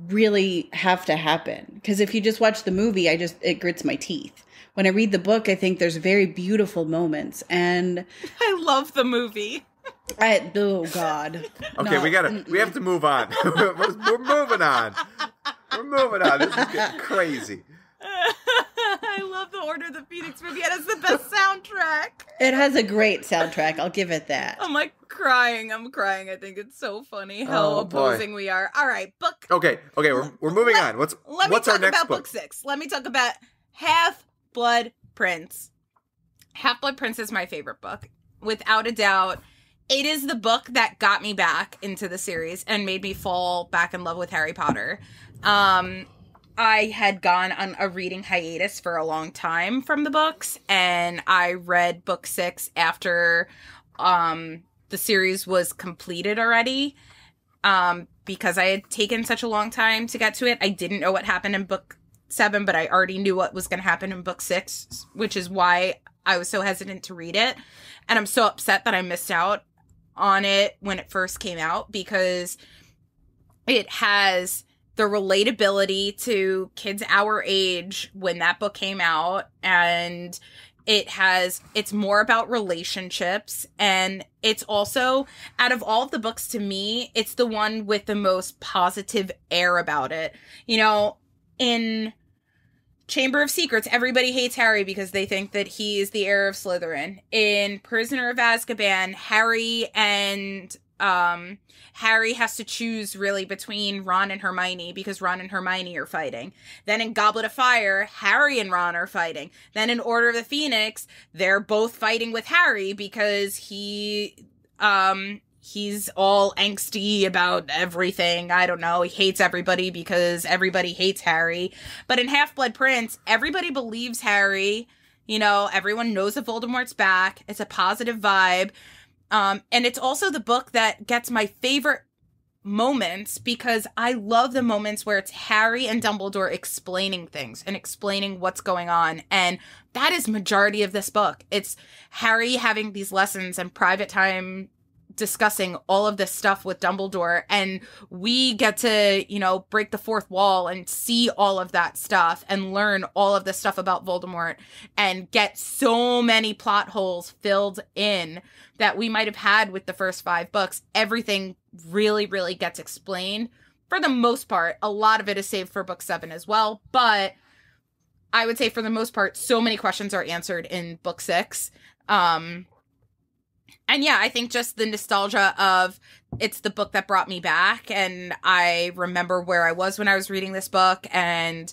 really have to happen. Because if you just watch the movie, it grits my teeth. When I read the book, I think there's very beautiful moments. And I love the movie. Oh God. Okay, No. we have to move on. We're moving on. We're moving on. This is getting crazy. I love the Order of the Phoenix movie. It has the best soundtrack. It has a great soundtrack. I'll give it that. I'm like crying. I'm crying. I think it's so funny how opposing we are. All right, book. Okay. We're moving on. What's our next book? Book 6. Let me talk about Half-Blood Prince. Half-Blood Prince is my favorite book, without a doubt. It is the book that got me back into the series and made me fall back in love with Harry Potter. I had gone on a reading hiatus for a long time from the books, and I read book 6 after the series was completed already, because I had taken such a long time to get to it. I didn't know what happened in book 7, but I already knew what was going to happen in book 6, which is why I was so hesitant to read it. And I'm so upset that I missed out on it when it first came out, because it has the relatability to kids our age when that book came out, and it's more about relationships, and it's also, out of all of the books, to me, it's the one with the most positive air about it. You know, in Chamber of Secrets, everybody hates Harry because they think that he is the heir of Slytherin. In Prisoner of Azkaban, Harry has to choose really between Ron and Hermione because Ron and Hermione are fighting. Then in Goblet of Fire, Harry and Ron are fighting. Then in Order of the Phoenix, they're both fighting with Harry because he's all angsty about everything. I don't know. He hates everybody because everybody hates Harry. But in Half-Blood Prince, everybody believes Harry. You know, everyone knows that Voldemort's back. It's a positive vibe. And it's also the book that gets my favorite moments because I love the moments where it's Harry and Dumbledore explaining things and explaining what's going on. And that is majority of this book. It's Harry having these lessons and private time discussing all of this stuff with Dumbledore, and we get to, you know, break the fourth wall and see all of that stuff and learn all of this stuff about Voldemort and get so many plot holes filled in that we might have had with the first 5 books. Everything really, really gets explained for the most part. A lot of it is saved for book 7 as well, but I would say for the most part, so many questions are answered in book 6. And yeah, I think just the nostalgia of it's the book that brought me back, and I remember where I was when I was reading this book, and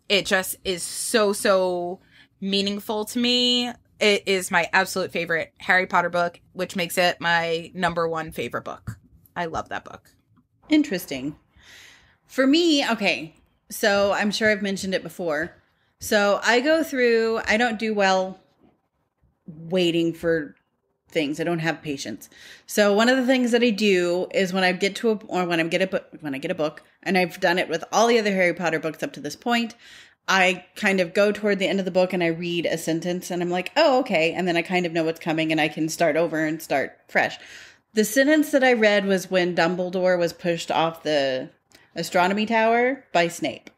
it just is so meaningful to me. It is my absolute favorite Harry Potter book, which makes it my number 1 favorite book. I love that book. Interesting. For me, okay, so I'm sure I've mentioned it before. So I don't do well waiting for things. I don't have patience. So one of the things that I do is when I get a book, and I've done it with all the other Harry Potter books up to this point, I kind of go toward the end of the book and I read a sentence and I'm like, oh, okay. And then I kind of know what's coming and I can start over and start fresh. The sentence that I read was when Dumbledore was pushed off the astronomy tower by Snape.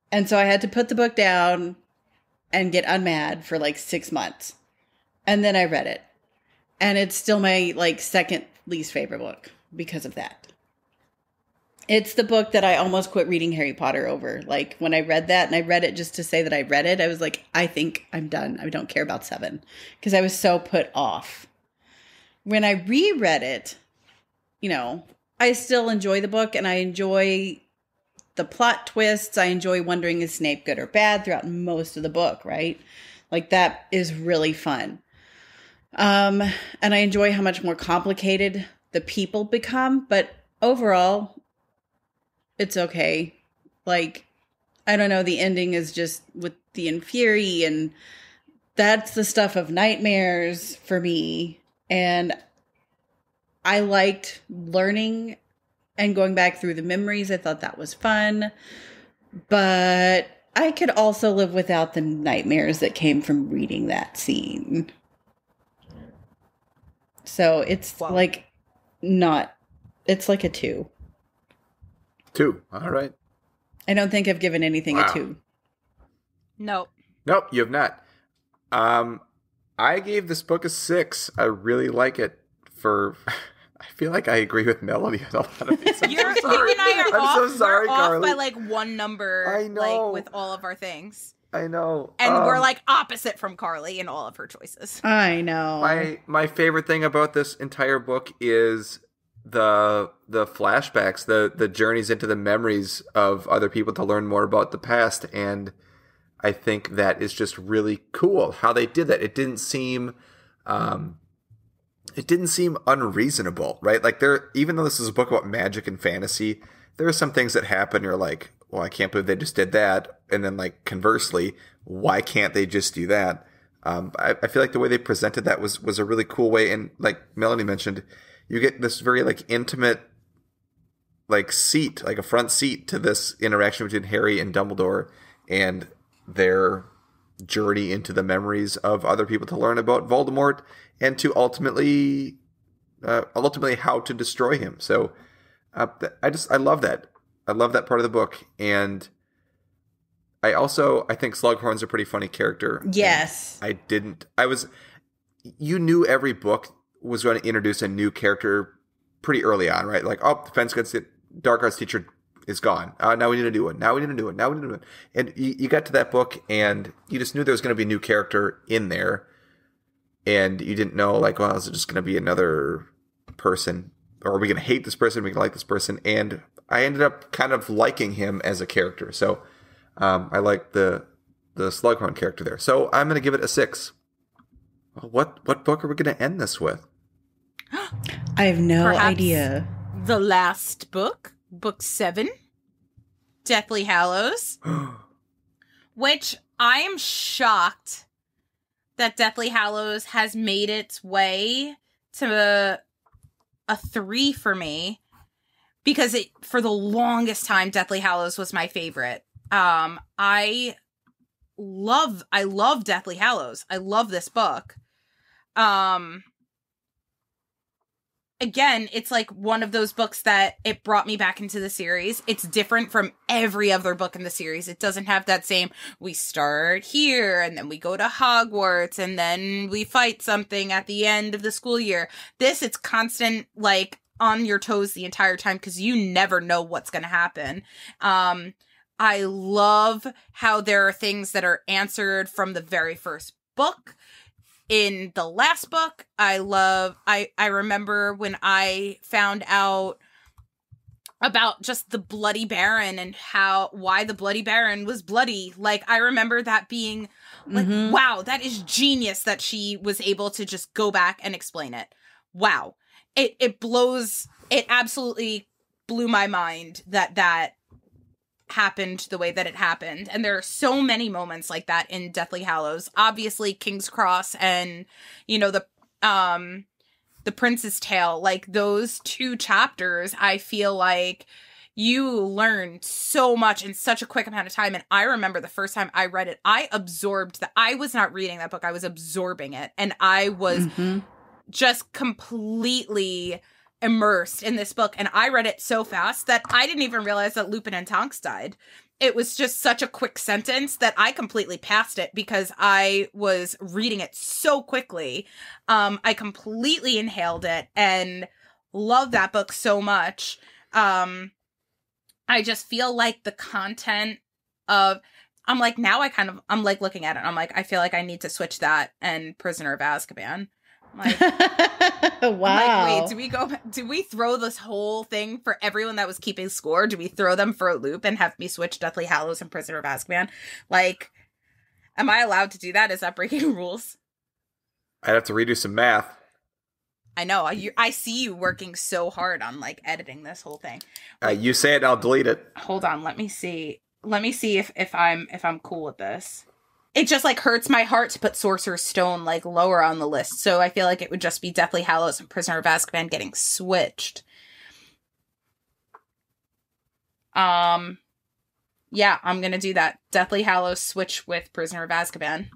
And so I had to put the book down and get unmad for like 6 months. And then I read it. And it's still my like second least favorite book because of that. It's the book that I almost quit reading Harry Potter over. Like when I read that and I read it just to say that I read it, I was like, I think I'm done. I don't care about 7 because I was so put off. When I reread it, you know, I still enjoy the book and I enjoy the plot twists. I enjoy wondering is Snape good or bad throughout most of the book, right? Like that is really fun. And I enjoy how much more complicated the people become, but overall, it's okay. Like, I don't know, the ending is just with the Inferi, and that's the stuff of nightmares for me. And I liked learning and going back through the memories. I thought that was fun, but I could also live without the nightmares that came from reading that scene. So it's like it's like a 2. 2. All right. I don't think I've given anything a 2. Nope, you have not. I gave this book a 6. I really like it I feel like I agree with Melanie on a lot of these. you and I are off. So sorry, we're off Carly. by like 1 number. I know. Like with all of our things. I know. And we're like opposite from Carly in all of her choices. I know. My favorite thing about this entire book is the flashbacks, the journeys into the memories of other people to learn more about the past, and I think that is just really cool how they did that. It didn't seem unreasonable, right? Like even though this is a book about magic and fantasy, there are some things that happen. You're like, well, I can't believe they just did that. And then like conversely, why can't they just do that? I feel like the way they presented that was a really cool way. And like Melanie mentioned, you get this very like intimate like seat, like a front seat to this interaction between Harry and Dumbledore and their journey into the memories of other people to learn about Voldemort and to ultimately how to destroy him. So I love that. I love that part of the book. And I think Slughorn's a pretty funny character. Yes. You knew every book was going to introduce a new character pretty early on, right? Like, oh, the fence against the dark arts teacher is gone. Now we need a new one. Now we need a new one. And you got to that book and you just knew there was going to be a new character in there. And you didn't know, like, well, is it just going to be another person? Or are we going to hate this person? Are we going to like this person? And I ended up kind of liking him as a character. So I like the Slughorn character there. So I'm going to give it a 6. What book are we going to end this with? I have no Perhaps idea. The last book, book 7, Deathly Hallows, which I am shocked that Deathly Hallows has made its way to a 3 for me, because for the longest time Deathly Hallows was my favorite. I love Deathly Hallows. I love this book. again, it's like one of those books that it brought me back into the series. It's different from every other book in the series. It doesn't have that same, we start here and then we go to Hogwarts and then we fight something at the end of the school year. It's constant, like, on your toes the entire time because you never know what's going to happen. I love how there are things that are answered from the very first book. In the last book, I remember when I found out about just the Bloody Baron and why the Bloody Baron was bloody. Like, I remember that being like, wow, that is genius that she was able to just go back and explain it. Wow. It absolutely blew my mind that happened the way that it happened. And there are so many moments like that in Deathly Hallows. Obviously, King's Cross and, you know, the Prince's Tale, like those 2 chapters, I feel like you learned so much in such a quick amount of time. And I remember the first time I read it, I absorbed that. I was not reading that book. I was absorbing it. And I was just completely immersed in this book, and I read it so fast that I didn't even realize that Lupin and Tonks died. It was just such a quick sentence that I completely passed it because I was reading it so quickly. I completely inhaled it and love that book so much. I just feel like the content of, I'm like looking at it, I'm like, I feel like I need to switch that and Prisoner of Azkaban. Like, wow. Like, wait, do we throw this whole thing for everyone that was keeping score? Do we throw them for a loop and have me switch Deathly Hallows and Prisoner of Azkaban? Like, am I allowed to do that? Is that breaking rules? I'd have to redo some math. I know. I see you working so hard on, like, editing this whole thing. You say it, and I'll delete it. Hold on. Let me see if I'm cool with this. It just, like, hurts my heart to put Sorcerer's Stone, like, lower on the list. So I feel like it would just be Deathly Hallows and Prisoner of Azkaban getting switched. Yeah, I'm gonna do that. Deathly Hallows switch with Prisoner of Azkaban.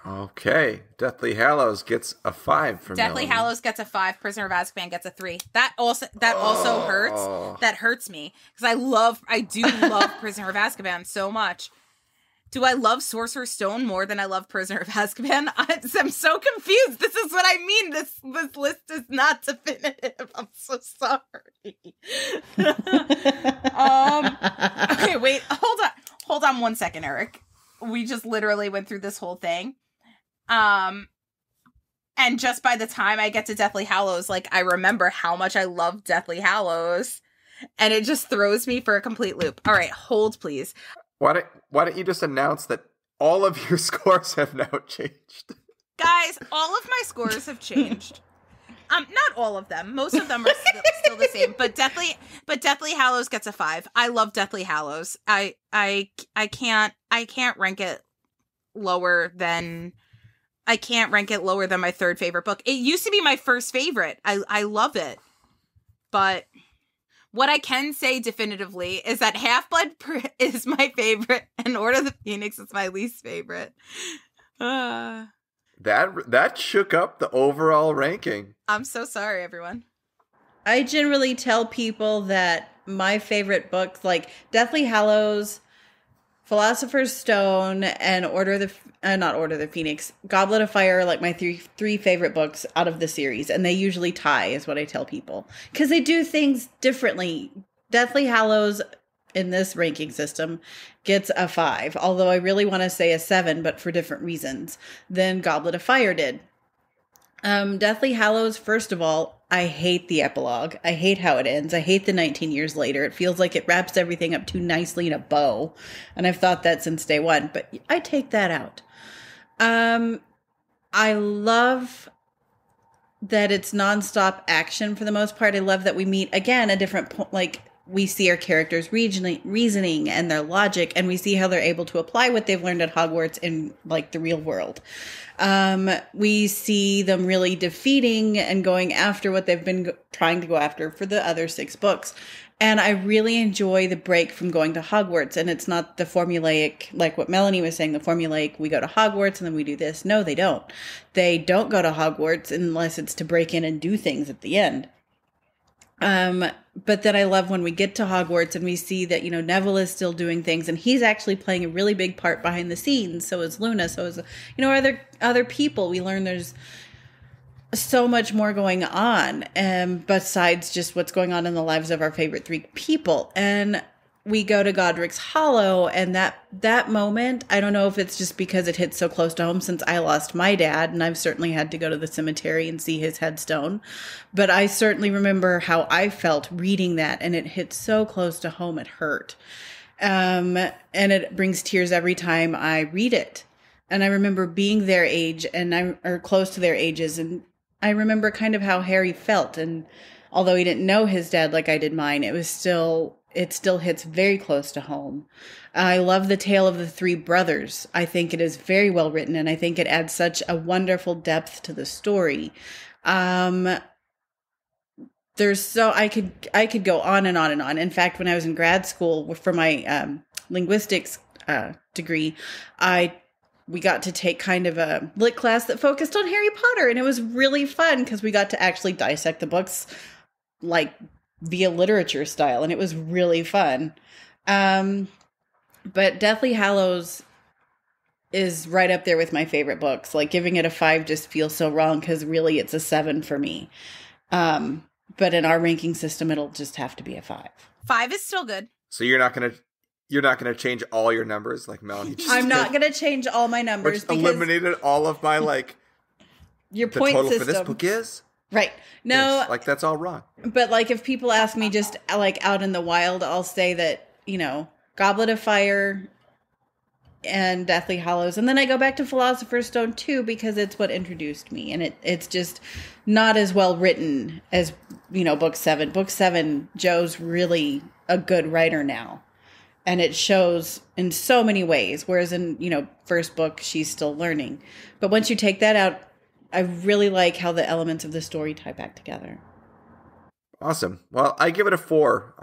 Okay. Deathly Hallows gets a 5 from Deathly Melanie. Hallows gets a 5. Prisoner of Azkaban gets a 3. That also hurts. That hurts me. Because I do love Prisoner of Azkaban so much. Do I love Sorcerer's Stone more than I love Prisoner of Azkaban? I'm so confused. This is what I mean. This list is not definitive. I'm so sorry. Okay, wait. Hold on 1 second, Eric. We just literally went through this whole thing. And just by the time I get to Deathly Hallows, like, I remember how much I love Deathly Hallows. And it just throws me for a complete loop. All right, hold, please. Why don't you just announce that all of your scores have now changed? Guys, all of my scores have changed. Not all of them. Most of them are still the same. But Deathly Hallows gets a 5. I love Deathly Hallows. I can't rank it lower than my 3rd favorite book. It used to be my first favorite. I love it. But what I can say definitively is that Half-Blood is my favorite and Order of the Phoenix is my least favorite. That shook up the overall ranking. I'm so sorry, everyone. I generally tell people that my favorite books, like Deathly Hallows, Philosopher's Stone, and not Order of the Phoenix, Goblet of Fire are like my three favorite books out of the series, and they usually tie, is what I tell people. Because they do things differently. Deathly Hallows, in this ranking system, gets a 5, although I really want to say a 7, but for different reasons, than Goblet of Fire did. Deathly Hallows, first of all, I hate the epilogue. I hate how it ends. I hate the 19 years later. It feels like it wraps everything up too nicely in a bow. And I've thought that since day one, but I take that out. I love that it's nonstop action for the most part. I love that we meet, again, a different point, like we see our characters' reasoning and their logic, and we see how they're able to apply what they've learned at Hogwarts in like the real world. We see them really defeating and going after what they've been trying to go after for the other 6 books. And I really enjoy the break from going to Hogwarts. And it's not the formulaic, like what Melanie was saying, the formulaic, we go to Hogwarts and then we do this. No, they don't. They don't go to Hogwarts unless it's to break in and do things at the end. But then I love when we get to Hogwarts and we see that, Neville is still doing things and he's actually playing a really big part behind the scenes. So is Luna. So is, other people. We learn there's so much more going on, besides just what's going on in the lives of our favorite three people. And we go to Godric's Hollow, and that moment, I don't know if it's just because it hits so close to home since I lost my dad, and I've certainly had to go to the cemetery and see his headstone. But I certainly remember how I felt reading that, and it hit so close to home, it hurt. And it brings tears every time I read it. And I remember being their age, or close to their ages, and I remember kind of how Harry felt. And although he didn't know his dad like I did mine, it still hits very close to home. I love the tale of the three brothers. I think it is very well written, and I think it adds such a wonderful depth to the story. I could go on and on and on. In fact, when I was in grad school for my linguistics degree, we got to take kind of a lit class that focused on Harry Potter, and it was really fun because we got to actually dissect the books like via literature style, and it was really fun. But Deathly Hallows is right up there with my favorite books. Like, giving it a 5 just feels so wrong because really it's a 7 for me. But in our ranking system, it'll just have to be a 5. 5 is still good. So you're not gonna change all your numbers like Melanie just I'm did? not gonna change all my numbers Which eliminated all of my your the point total system for this book is right. No, yes, that's all wrong. But if people ask me just out in the wild, I'll say that, Goblet of Fire and Deathly Hallows. And then I go back to Philosopher's Stone too, because it's what introduced me. And it's just not as well written as, book 7. Book 7, Joe's really a good writer now. And it shows in so many ways. Whereas in, first book, she's still learning. But once you take that out, I really like how the elements of the story tie back together. Awesome. Well, I give it a 4.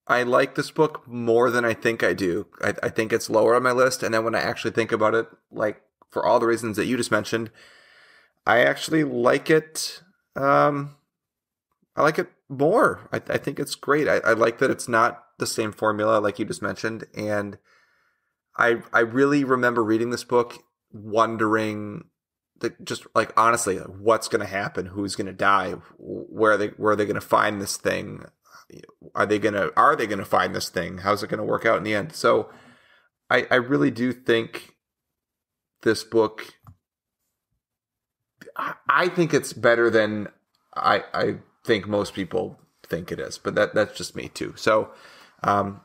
I like this book more than I think I do. I think it's lower on my list. And then when I actually think about it, for all the reasons that you just mentioned, I actually like it. I like it more. I think it's great. I like that it's not the same formula like you just mentioned. And I really remember reading this book wondering honestly, what's going to happen? Who's going to die? Where are they going to find this thing? Are they going to find this thing? How's it going to work out in the end? So I really do think this book, I think it's better than I think most people think it is, but that's just me too. So I'm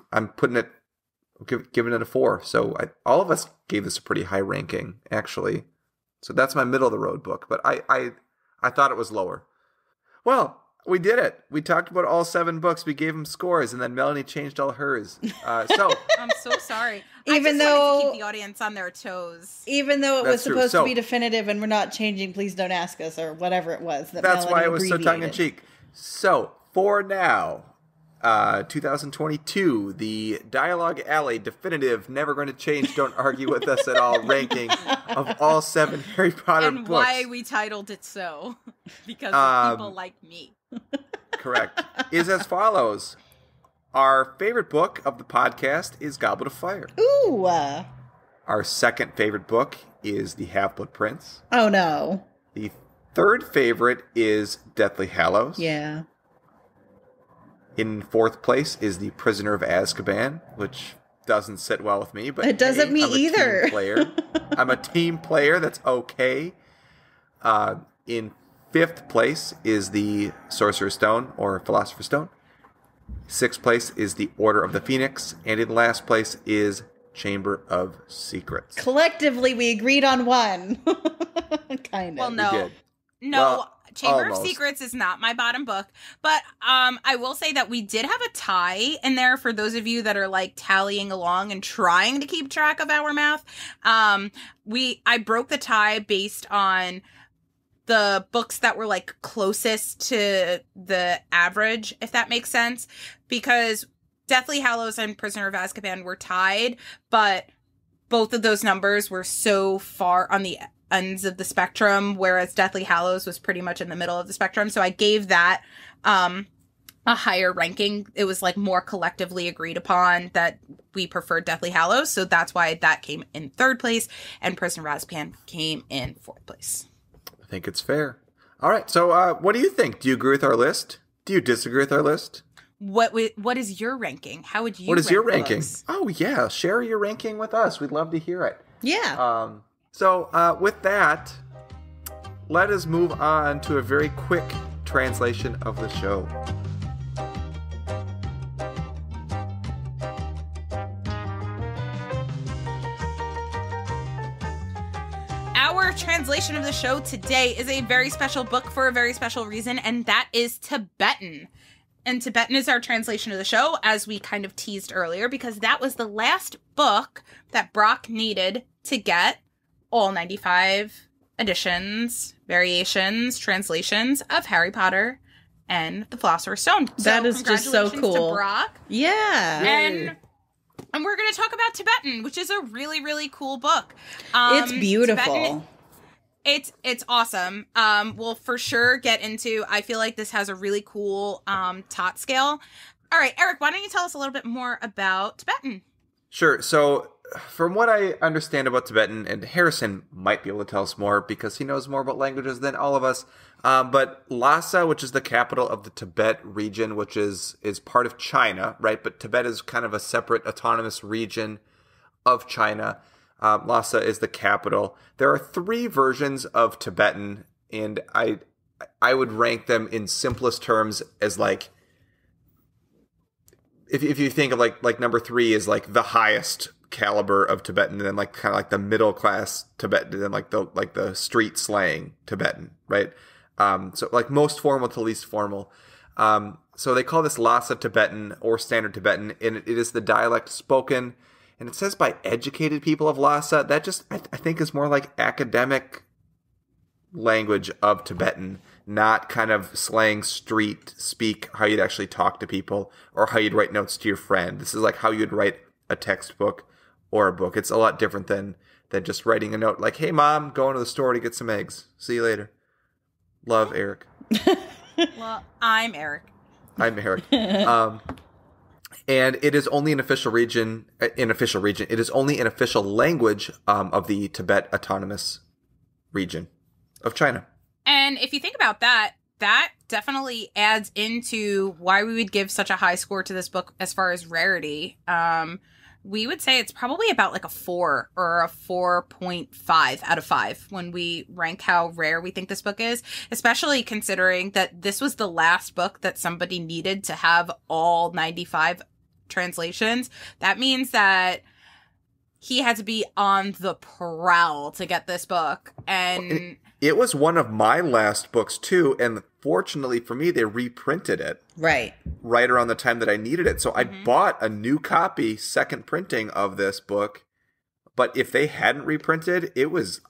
giving it a 4. So all of us gave this a pretty high ranking, actually. So that's my middle of the road book, but I thought it was lower. Well, we did it. We talked about all 7 books. We gave them scores, and then Melanie changed all hers. So I'm so sorry. Even I just wanted to keep the audience on their toes. Even though it was supposed to be definitive and we're not changing, please don't ask us, or whatever it was. That's why it was so tongue-in-cheek. So for now, 2022, the Dialogue Alley definitive, never going to change, don't argue with us at all ranking of all 7 Harry Potter and books. Why we titled it so. Because of people like me. Correct. Is as follows. Our favorite book of the podcast is Goblet of Fire. Ooh. Our second favorite book is The Half-Blood Prince. Oh, no. The third favorite is Deathly Hallows. Yeah. In fourth place is The Prisoner of Azkaban, which doesn't sit well with me. But it doesn't me I'm a either. Team player. I'm a team player. That's okay. In fifth place is The Sorcerer's Stone, or Philosopher's Stone. Sixth place is The Order of the Phoenix. And in last place is Chamber of Secrets. Collectively, we agreed on one. Kind of. Well, no. We did. No. Well, Chamber almost. of Secrets is not my bottom book, but I will say that we did have a tie in there for those of you that are tallying along and trying to keep track of our math. I broke the tie based on the books that were closest to the average, if that makes sense, because Deathly Hallows and Prisoner of Azkaban were tied, but both of those numbers were so far on the ends of the spectrum, whereas Deathly Hallows was pretty much in the middle of the spectrum. So I gave that a higher ranking. It was like more collectively agreed upon that we preferred Deathly Hallows. So that's why that came in 3rd place and Prisoner of Azkaban came in 4th place. I think it's fair. All right. So what do you think? Do you agree with our list? Do you disagree with our list? What is your ranking? How would you What is your ranking? books? Oh, yeah. Share your ranking with us. We'd love to hear it. Yeah. So with that, let us move on to a very quick translation of the show. Our translation of the show today is a very special book for a very special reason, and that is Tibetan. And Tibetan is our translation of the show, as we kind of teased earlier, because that was the last book that Brock needed to get all 95 editions, variations, translations of Harry Potter and the Philosopher's Stone. That is just so congratulations cool. to Brock. Yeah. And we're going to talk about Tibetan, which is a really, really cool book. It's beautiful. Tibetan, it's awesome. We'll for sure get into, I feel like this has a really cool tot scale. All right, Eric, why don't you tell us a little bit more about Tibetan? Sure. So from what I understand about Tibetan, and Harrison might be able to tell us more because he knows more about languages than all of us, but Lhasa, which is the capital of the Tibet region, which is part of China, right? But Tibet is kind of a separate autonomous region of China. Lhasa is the capital. There are 3 versions of Tibetan, and I would rank them in simplest terms as like, if you think of like number 3 is like the highest caliber of Tibetan, and then like kind of like the middle class Tibetan, and then like the street slang Tibetan, right? So like most formal to least formal. So they call this Lhasa Tibetan or Standard Tibetan, and it is the dialect spoken. And it says by educated people of Lhasa. That just, I think, is more like academic language of Tibetan, not kind of slang street speak, how you'd actually talk to people or how you'd write notes to your friend. This is like how you'd write a textbook or a book. It's a lot different than just writing a note like, hey, Mom, going to the store to get some eggs. See you later. Love, Eric. Well, I'm Eric. I'm Eric. And it is only an official region. It is only an official language of the Tibet Autonomous Region of China. And if you think about that, that definitely adds into why we would give such a high score to this book as far as rarity. We would say it's probably about like a 4 or a 4.5 out of 5 when we rank how rare we think this book is, especially considering that this was the last book that somebody needed to have all 95 translations. That means that he had to be on the prowl to get this book. And it was one of my last books too, and fortunately for me, they reprinted it. Right around the time that I needed it. So I bought a new copy, second printing of this book. But if they hadn't reprinted,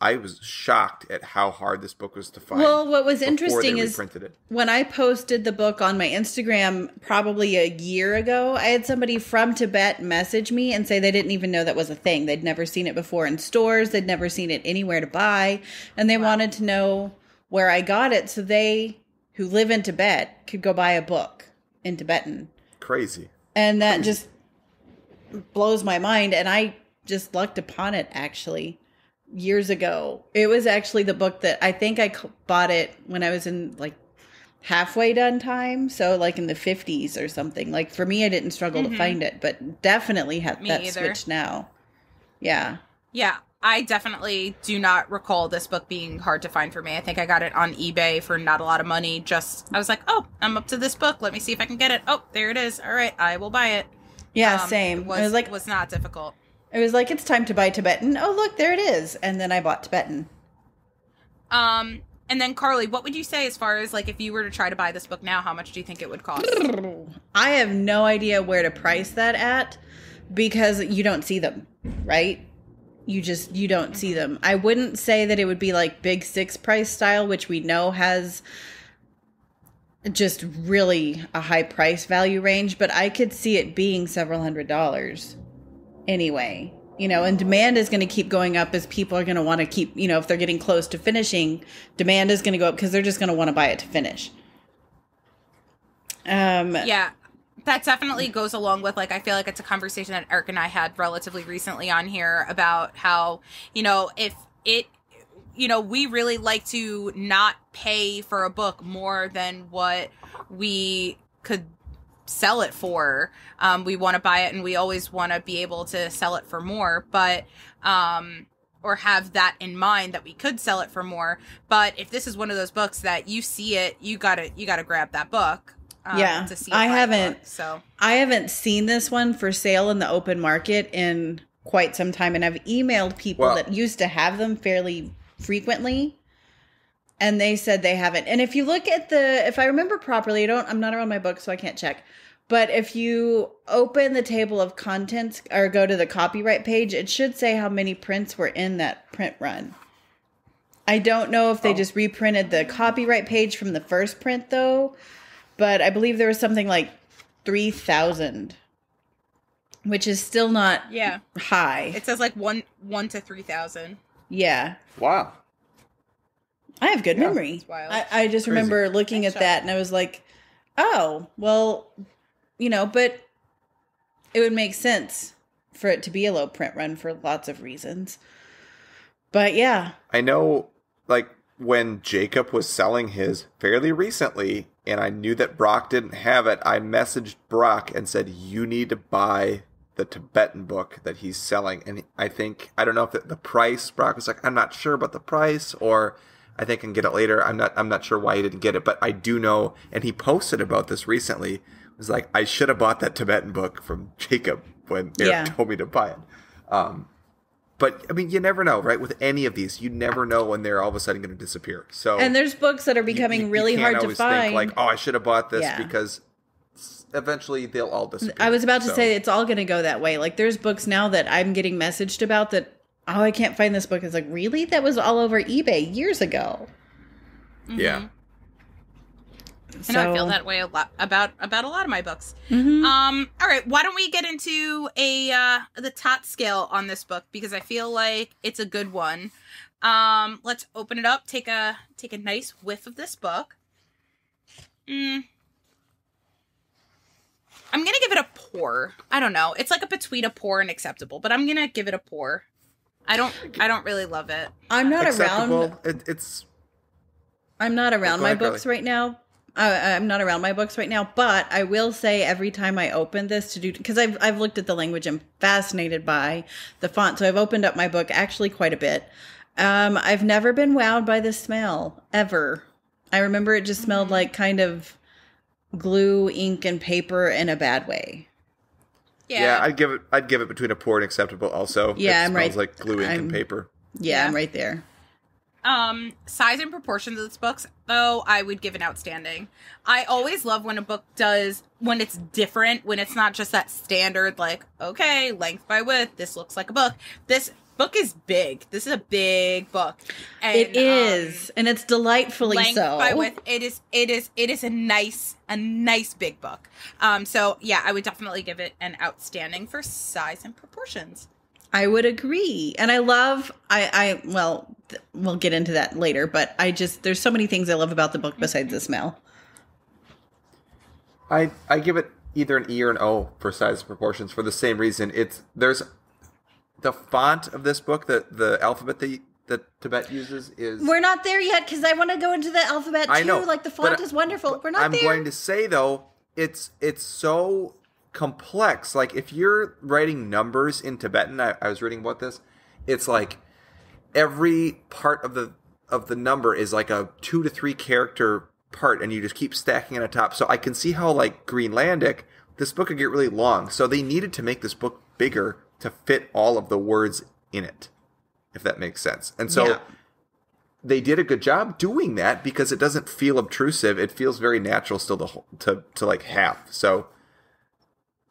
I was shocked at how hard this book was to find. Well, what was interesting is when I posted the book on my Instagram probably a year ago, I had somebody from Tibet message me and say they didn't even know that was a thing. They'd never seen it before in stores. They'd never seen it anywhere to buy. And they wanted to know where I got it so they, who live in Tibet, could go buy a book in Tibetan. Crazy. And that just blows my mind. And I just lucked upon it actually years ago. It was actually the book that I think I bought it when I was in like halfway done time. So like in the 50s or something. Like for me, I didn't struggle to find it, but definitely had that switch now. Yeah. Yeah. I definitely do not recall this book being hard to find for me. I think I got it on eBay for not a lot of money. I was like, oh, I'm up to this book. Let me see if I can get it. Oh, there it is. All right. I will buy it. Yeah, same. It was not difficult. It was like, it's time to buy Tibetan. Oh, look, there it is. And then I bought Tibetan. And then Carly, what would you say as far as like, if you were to try to buy this book now, how much do you think it would cost? I have no idea where to price that at because you don't see them, right? You don't see them. I wouldn't say that it would be like Big Six price style, which we know has just really a high price value range, but I could see it being several $100s. Anyway, and demand is going to keep going up as people are going to want to keep, if they're getting close to finishing, demand is going to go up because they're just going to want to buy it to finish. Yeah. That definitely goes along with, like, I feel like it's a conversation that Eric and I had relatively recently on here about how, if it, we really like to not pay for a book more than what we could sell it for. We want to buy it and we always want to be able to sell it for more, but, or have that in mind that we could sell it for more. But if this is one of those books that you see it, you gotta grab that book. To see I haven't. So I haven't seen this one for sale in the open market in quite some time, and I've emailed people that used to have them fairly frequently, and they said they haven't. And if you look at if I remember properly, I'm not around my book, so I can't check. But if you open the table of contents or go to the copyright page, it should say how many prints were in that print run. I don't know if they just reprinted the copyright page from the first print though. But I believe there was something like 3,000, which is still not high. It says like 1 to 3,000. Yeah. Wow. I have good memory. I just remember looking at that and I was like, oh, well, but it would make sense for it to be a low print run for lots of reasons. But yeah. I know, like, when Jacob was selling his fairly recently, and I knew that Brock didn't have it, I messaged Brock and said, you need to buy the Tibetan book that he's selling. And I don't know if the price, Brock was like, I'm not sure about the price, or I think I can get it later. I'm not sure why he didn't get it, but I do know, and he posted about this recently, it was like, I should have bought that Tibetan book from Jacob when Eric told me to buy it. But, I mean, you never know, right? With any of these, you never know when they're all of a sudden going to disappear. So, and there's books that are becoming really hard to find. You can't always think, like, oh, I should have bought this because eventually they'll all disappear. I was about to say it's all going to go that way. Like, there's books now that I'm getting messaged about that, oh, I can't find this book. It's like, really? That was all over eBay years ago. Mm-hmm. Yeah. And I feel that way a lot about a lot of my books. Mm-hmm. All right, why don't we get into the tot scale on this book, because I feel like it's a good one. Let's open it up. Take a nice whiff of this book. I'm gonna give it a pour. I don't know. It's like a between a pour and acceptable, but I'm gonna give it a pour. I don't really love it. I'm not acceptable. around. I'm not around my books right now. I'm not around my books right now, but I will say every time I open this to do, because I've looked at the language, I'm fascinated by the font, so I've opened up my book actually quite a bit. I've never been wowed by the smell ever. I remember it just smelled like kind of glue, ink, and paper in a bad way. Yeah, I'd give it between a pour and acceptable. Also, yeah, I'm right. It smells like glue, ink, and paper. Yeah, I'm right there. Size and proportions of this book, though, I would give an outstanding. I always love when a book when it's different, when it's not just that standard, like, okay, length by width, this looks like a book. This book is big. This is a big book. And, it is, and it's delightfully length so. By width, it is a nice big book. So yeah, I would definitely give it an outstanding for size and proportions. I would agree. And I love, we'll get into that later, but there's so many things I love about the book besides the smell. I give it either an E or an O for size and proportions for the same reason. There's the font of this book, the alphabet that Tibet uses is... We're not there yet because I want to go into the alphabet too. I know, like the font is wonderful. We're not there. I'm going to say though, it's so complex. Like if you're writing numbers in Tibetan, I was reading about this, it's like every part of the number is like a 2 to 3 character part, and you just keep stacking it on top. So I can see how like Greenlandic, this book could get really long. So they needed to make this book bigger to fit all of the words in it, if that makes sense. And so they did a good job doing that because it doesn't feel obtrusive. It feels very natural still to like have. So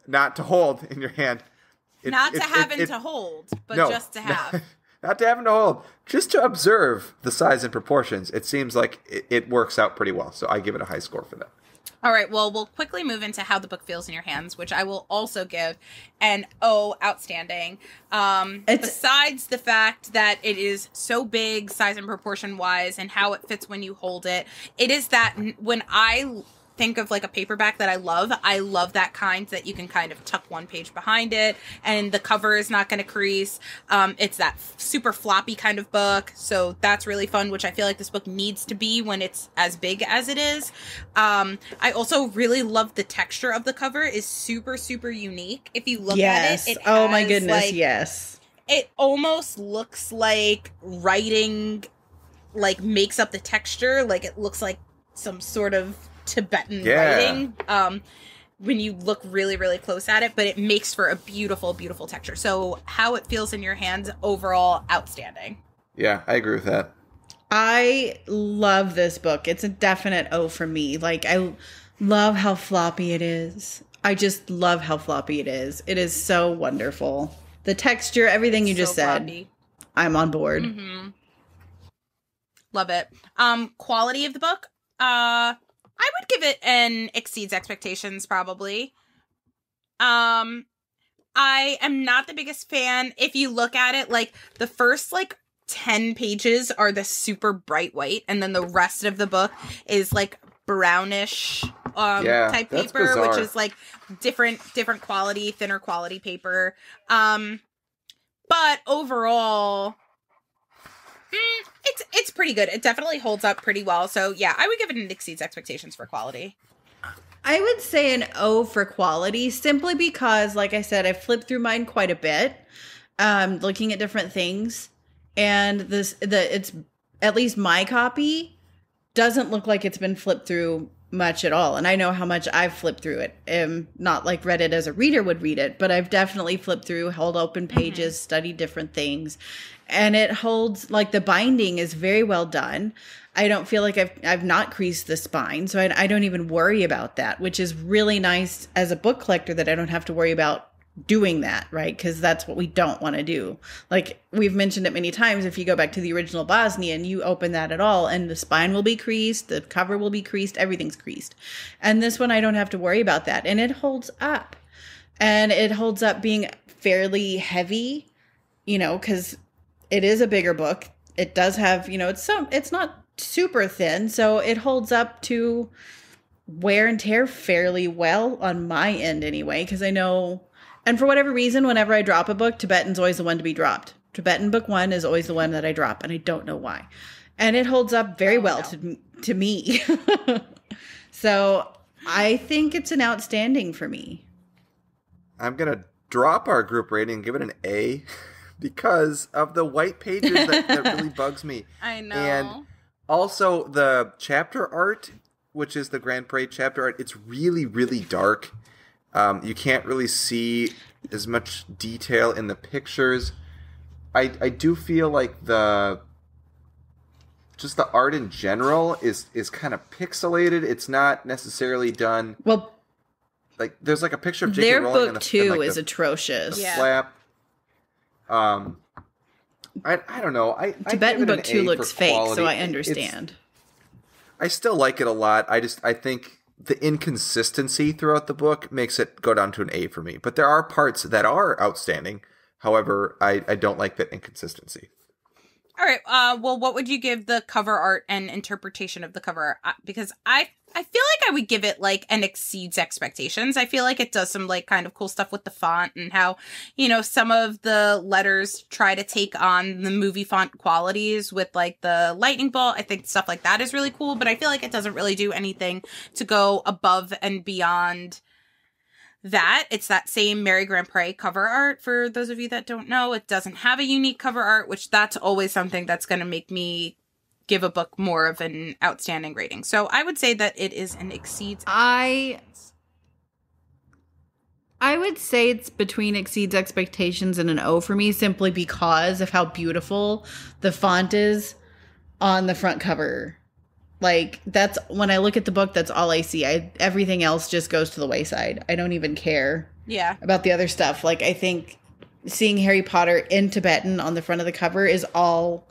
not to hold in your hand. Not to have and to hold, but just to have. Not to have and to hold. Just to observe the size and proportions. It seems like it works out pretty well. So I give it a high score for that. All right, well, we'll quickly move into how the book feels in your hands, which I will also give an O, outstanding. Besides the fact that it is so big, size and proportion-wise, and how it fits when you hold it, it is that when I think of like a paperback that I love that kind that you can kind of tuck one page behind it and the cover is not going to crease. It's that super floppy kind of book. So that's really fun, which I feel like this book needs to be when it's as big as it is. I also really love the texture of the cover is super, super unique. If you look at it, oh my goodness, yes. It almost looks like writing, like makes up the texture. Like it looks like some sort of Tibetan writing when you look really, really close at it, but it makes for a beautiful, beautiful texture. So how it feels in your hands, overall, outstanding. Yeah, I agree with that. I love this book. It's a definite O for me. Like, I love how floppy it is. I just love how floppy it is. It is so wonderful. The texture, everything you just said. Floppy. I'm on board. Mm-hmm. Love it. Quality of the book. I would give it an exceeds expectations, probably. I am not the biggest fan. If you look at it, like, the first, 10 pages are the super bright white, and then the rest of the book is, brownish type paper, bizarre. which is, different quality, thinner quality paper. But overall... It's pretty good. It definitely holds up pretty well. So yeah, I would give it an exceeds expectations for quality. I would say an O for quality, simply because, like I said, I flipped through mine quite a bit, looking at different things, and it's at least my copy doesn't look like it's been flipped through much at all. And I know how much I've flipped through it. Not like read it as a reader would read it, but I've definitely flipped through, held open pages, studied different things. And it holds, the binding is very well done. I don't feel like I've not creased the spine, so I don't even worry about that, which is really nice as a book collector that I don't have to worry about doing that, right? Because that's what we don't want to do. Like, we've mentioned it many times, if you go back to the original Bosnian, you open that at all, and the spine will be creased, the cover will be creased, everything's creased. And this one, I don't have to worry about that, and it holds up. And it holds up being fairly heavy, because... it is a bigger book. It does have, it's not super thin, so it holds up to wear and tear fairly well on my end anyway, because I know, and for whatever reason, whenever I drop a book, Tibetan's always the one to be dropped. Tibetan book 1 is always the one that I drop, and I don't know why. And it holds up very well to me. So I think it's an outstanding for me. I'm going to drop our group rating and give it an A. Because of the white pages that really bugs me. I know. And also the chapter art, which is the Grand Parade chapter art, it's really, really dark. You can't really see as much detail in the pictures. I do feel like the art in general is kind of pixelated. It's not necessarily done. Well, there's a picture of J.K. their Rowling book 2 is atrocious. The flap. I don't know. Tibetan book 2 looks fake, so I understand. I still like it a lot. I think the inconsistency throughout the book makes it go down to an A for me. But there are parts that are outstanding. However, I don't like that inconsistency. All right. Well, what would you give the cover art and interpretation of the cover art? Because I feel like I would give it an exceeds expectations. I feel like it does some kind of cool stuff with the font and how, some of the letters try to take on the movie font qualities with the lightning bolt. I think stuff like that is really cool, but I feel like it doesn't really do anything to go above and beyond that. It's that same Mary Grand Parade cover art. For those of you that don't know, it doesn't have a unique cover art, which that's always something that's going to make me give a book more of an outstanding rating. So I would say that it is an exceeds. I would say it's between exceeds expectations and an O for me, simply because of how beautiful the font is on the front cover. That's when I look at the book, that's all I see. Everything else just goes to the wayside. I don't even care about the other stuff. I think seeing Harry Potter in Tibetan on the front of the cover is all...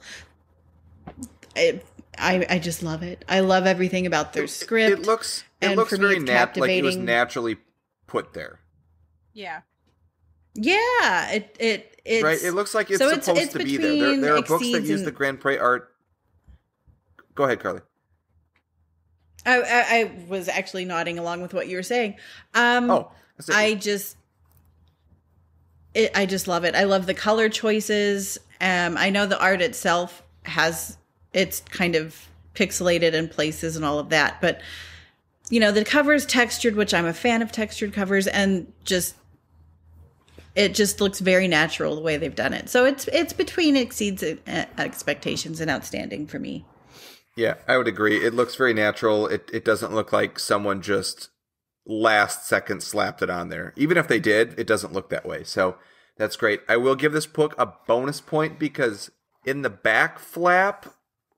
I just love it. I love everything about their script. It looks very like it was naturally put there. Yeah. Yeah. It's right. It looks like it's supposed to be there. There are books that use the Grand Parade art. Go ahead, Carly. I was actually nodding along with what you were saying. I just love it. I love the color choices. I know the art itself it's kind of pixelated in places and all of that, but the cover is textured, which I'm a fan of textured covers, and it just looks very natural the way they've done it. So it's between exceeds expectations and outstanding for me. Yeah, I would agree. It looks very natural. It doesn't look like someone just last second slapped it on there. Even if they did, it doesn't look that way. So that's great. I will give this book a bonus point because in the back flap,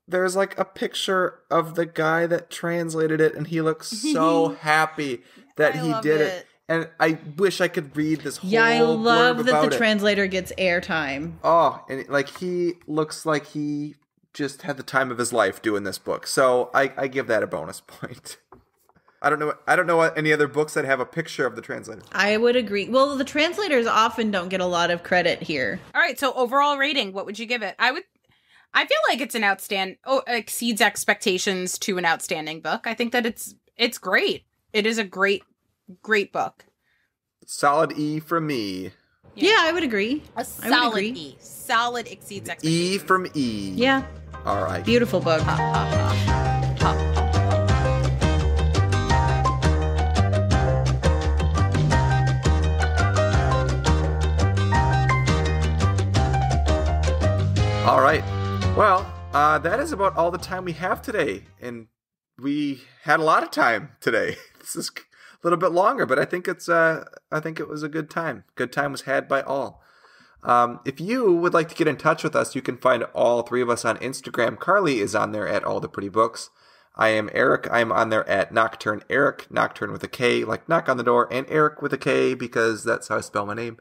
there's like a picture of the guy that translated it, and he looks so happy that he did it. And I wish I could read this whole I love blurb that about the translator gets airtime. Oh, and he looks like he just had the time of his life doing this book. So I give that a bonus point. I don't know any other books that have a picture of the translator. I would agree. Well, the translators often don't get a lot of credit here. All right, so overall rating, what would you give it? I feel like it's exceeds expectations to an outstanding book. I think that it's great. It is a great book. Solid E from me. Yeah, I would agree. A solid E. Solid exceeds expectations. E from E. Yeah. All right. Beautiful book. All right. Well, that is about all the time we have today. And we had a lot of time today. This is a little bit longer, but I think it was a good time. Good time was had by all. If you would like to get in touch with us, you can find all three of us on Instagram. Carly is on there at All the Pretty Books. I am Eric. I am on there at Nocturne Eric, Nocturne with a K, like knock on the door, and Eric with a K because that's how I spell my name.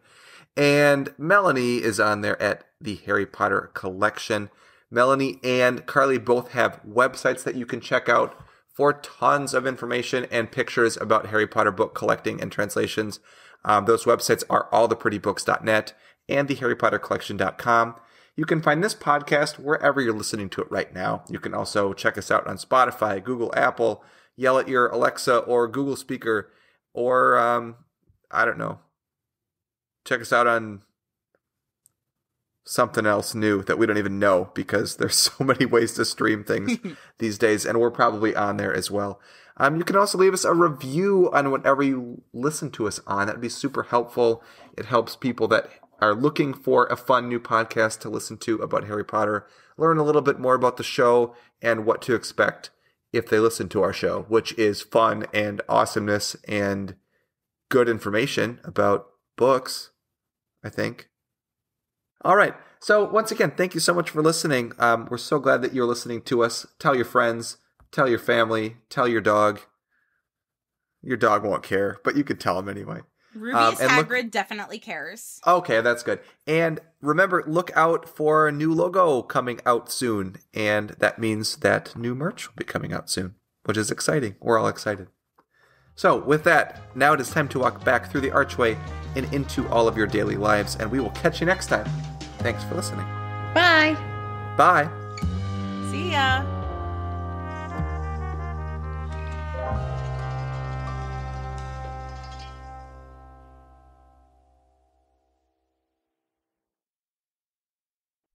And Melanie is on there at the Harry Potter Collection. Melanie and Carly both have websites that you can check out for tons of information and pictures about Harry Potter book collecting and translations. Those websites are alltheprettybooks.net and theharrypottercollection.com. You can find this podcast wherever you're listening to it right now. You can also check us out on Spotify, Google, Apple, yell at your Alexa or Google speaker, or, I don't know, check us out on something else new that we don't even know because there's so many ways to stream things these days, and we're probably on there as well. You can also leave us a review on whatever you listen to us on. That would be super helpful. It helps people that are looking for a fun new podcast to listen to about Harry Potter learn a little bit more about the show and what to expect if they listen to our show, which is fun and awesomeness and good information about books, I think. All right. So once again, thank you so much for listening. We're so glad that you're listening to us. Tell your friends, tell your family, tell your dog. Your dog won't care, but you could tell him anyway. Ruby's Hagrid definitely cares. Okay, that's good. And remember, look out for a new logo coming out soon. And that means that new merch will be coming out soon, which is exciting. We're all excited. So with that, now it is time to walk back through the archway and into all of your daily lives. And we will catch you next time. Thanks for listening. Bye. Bye. See ya.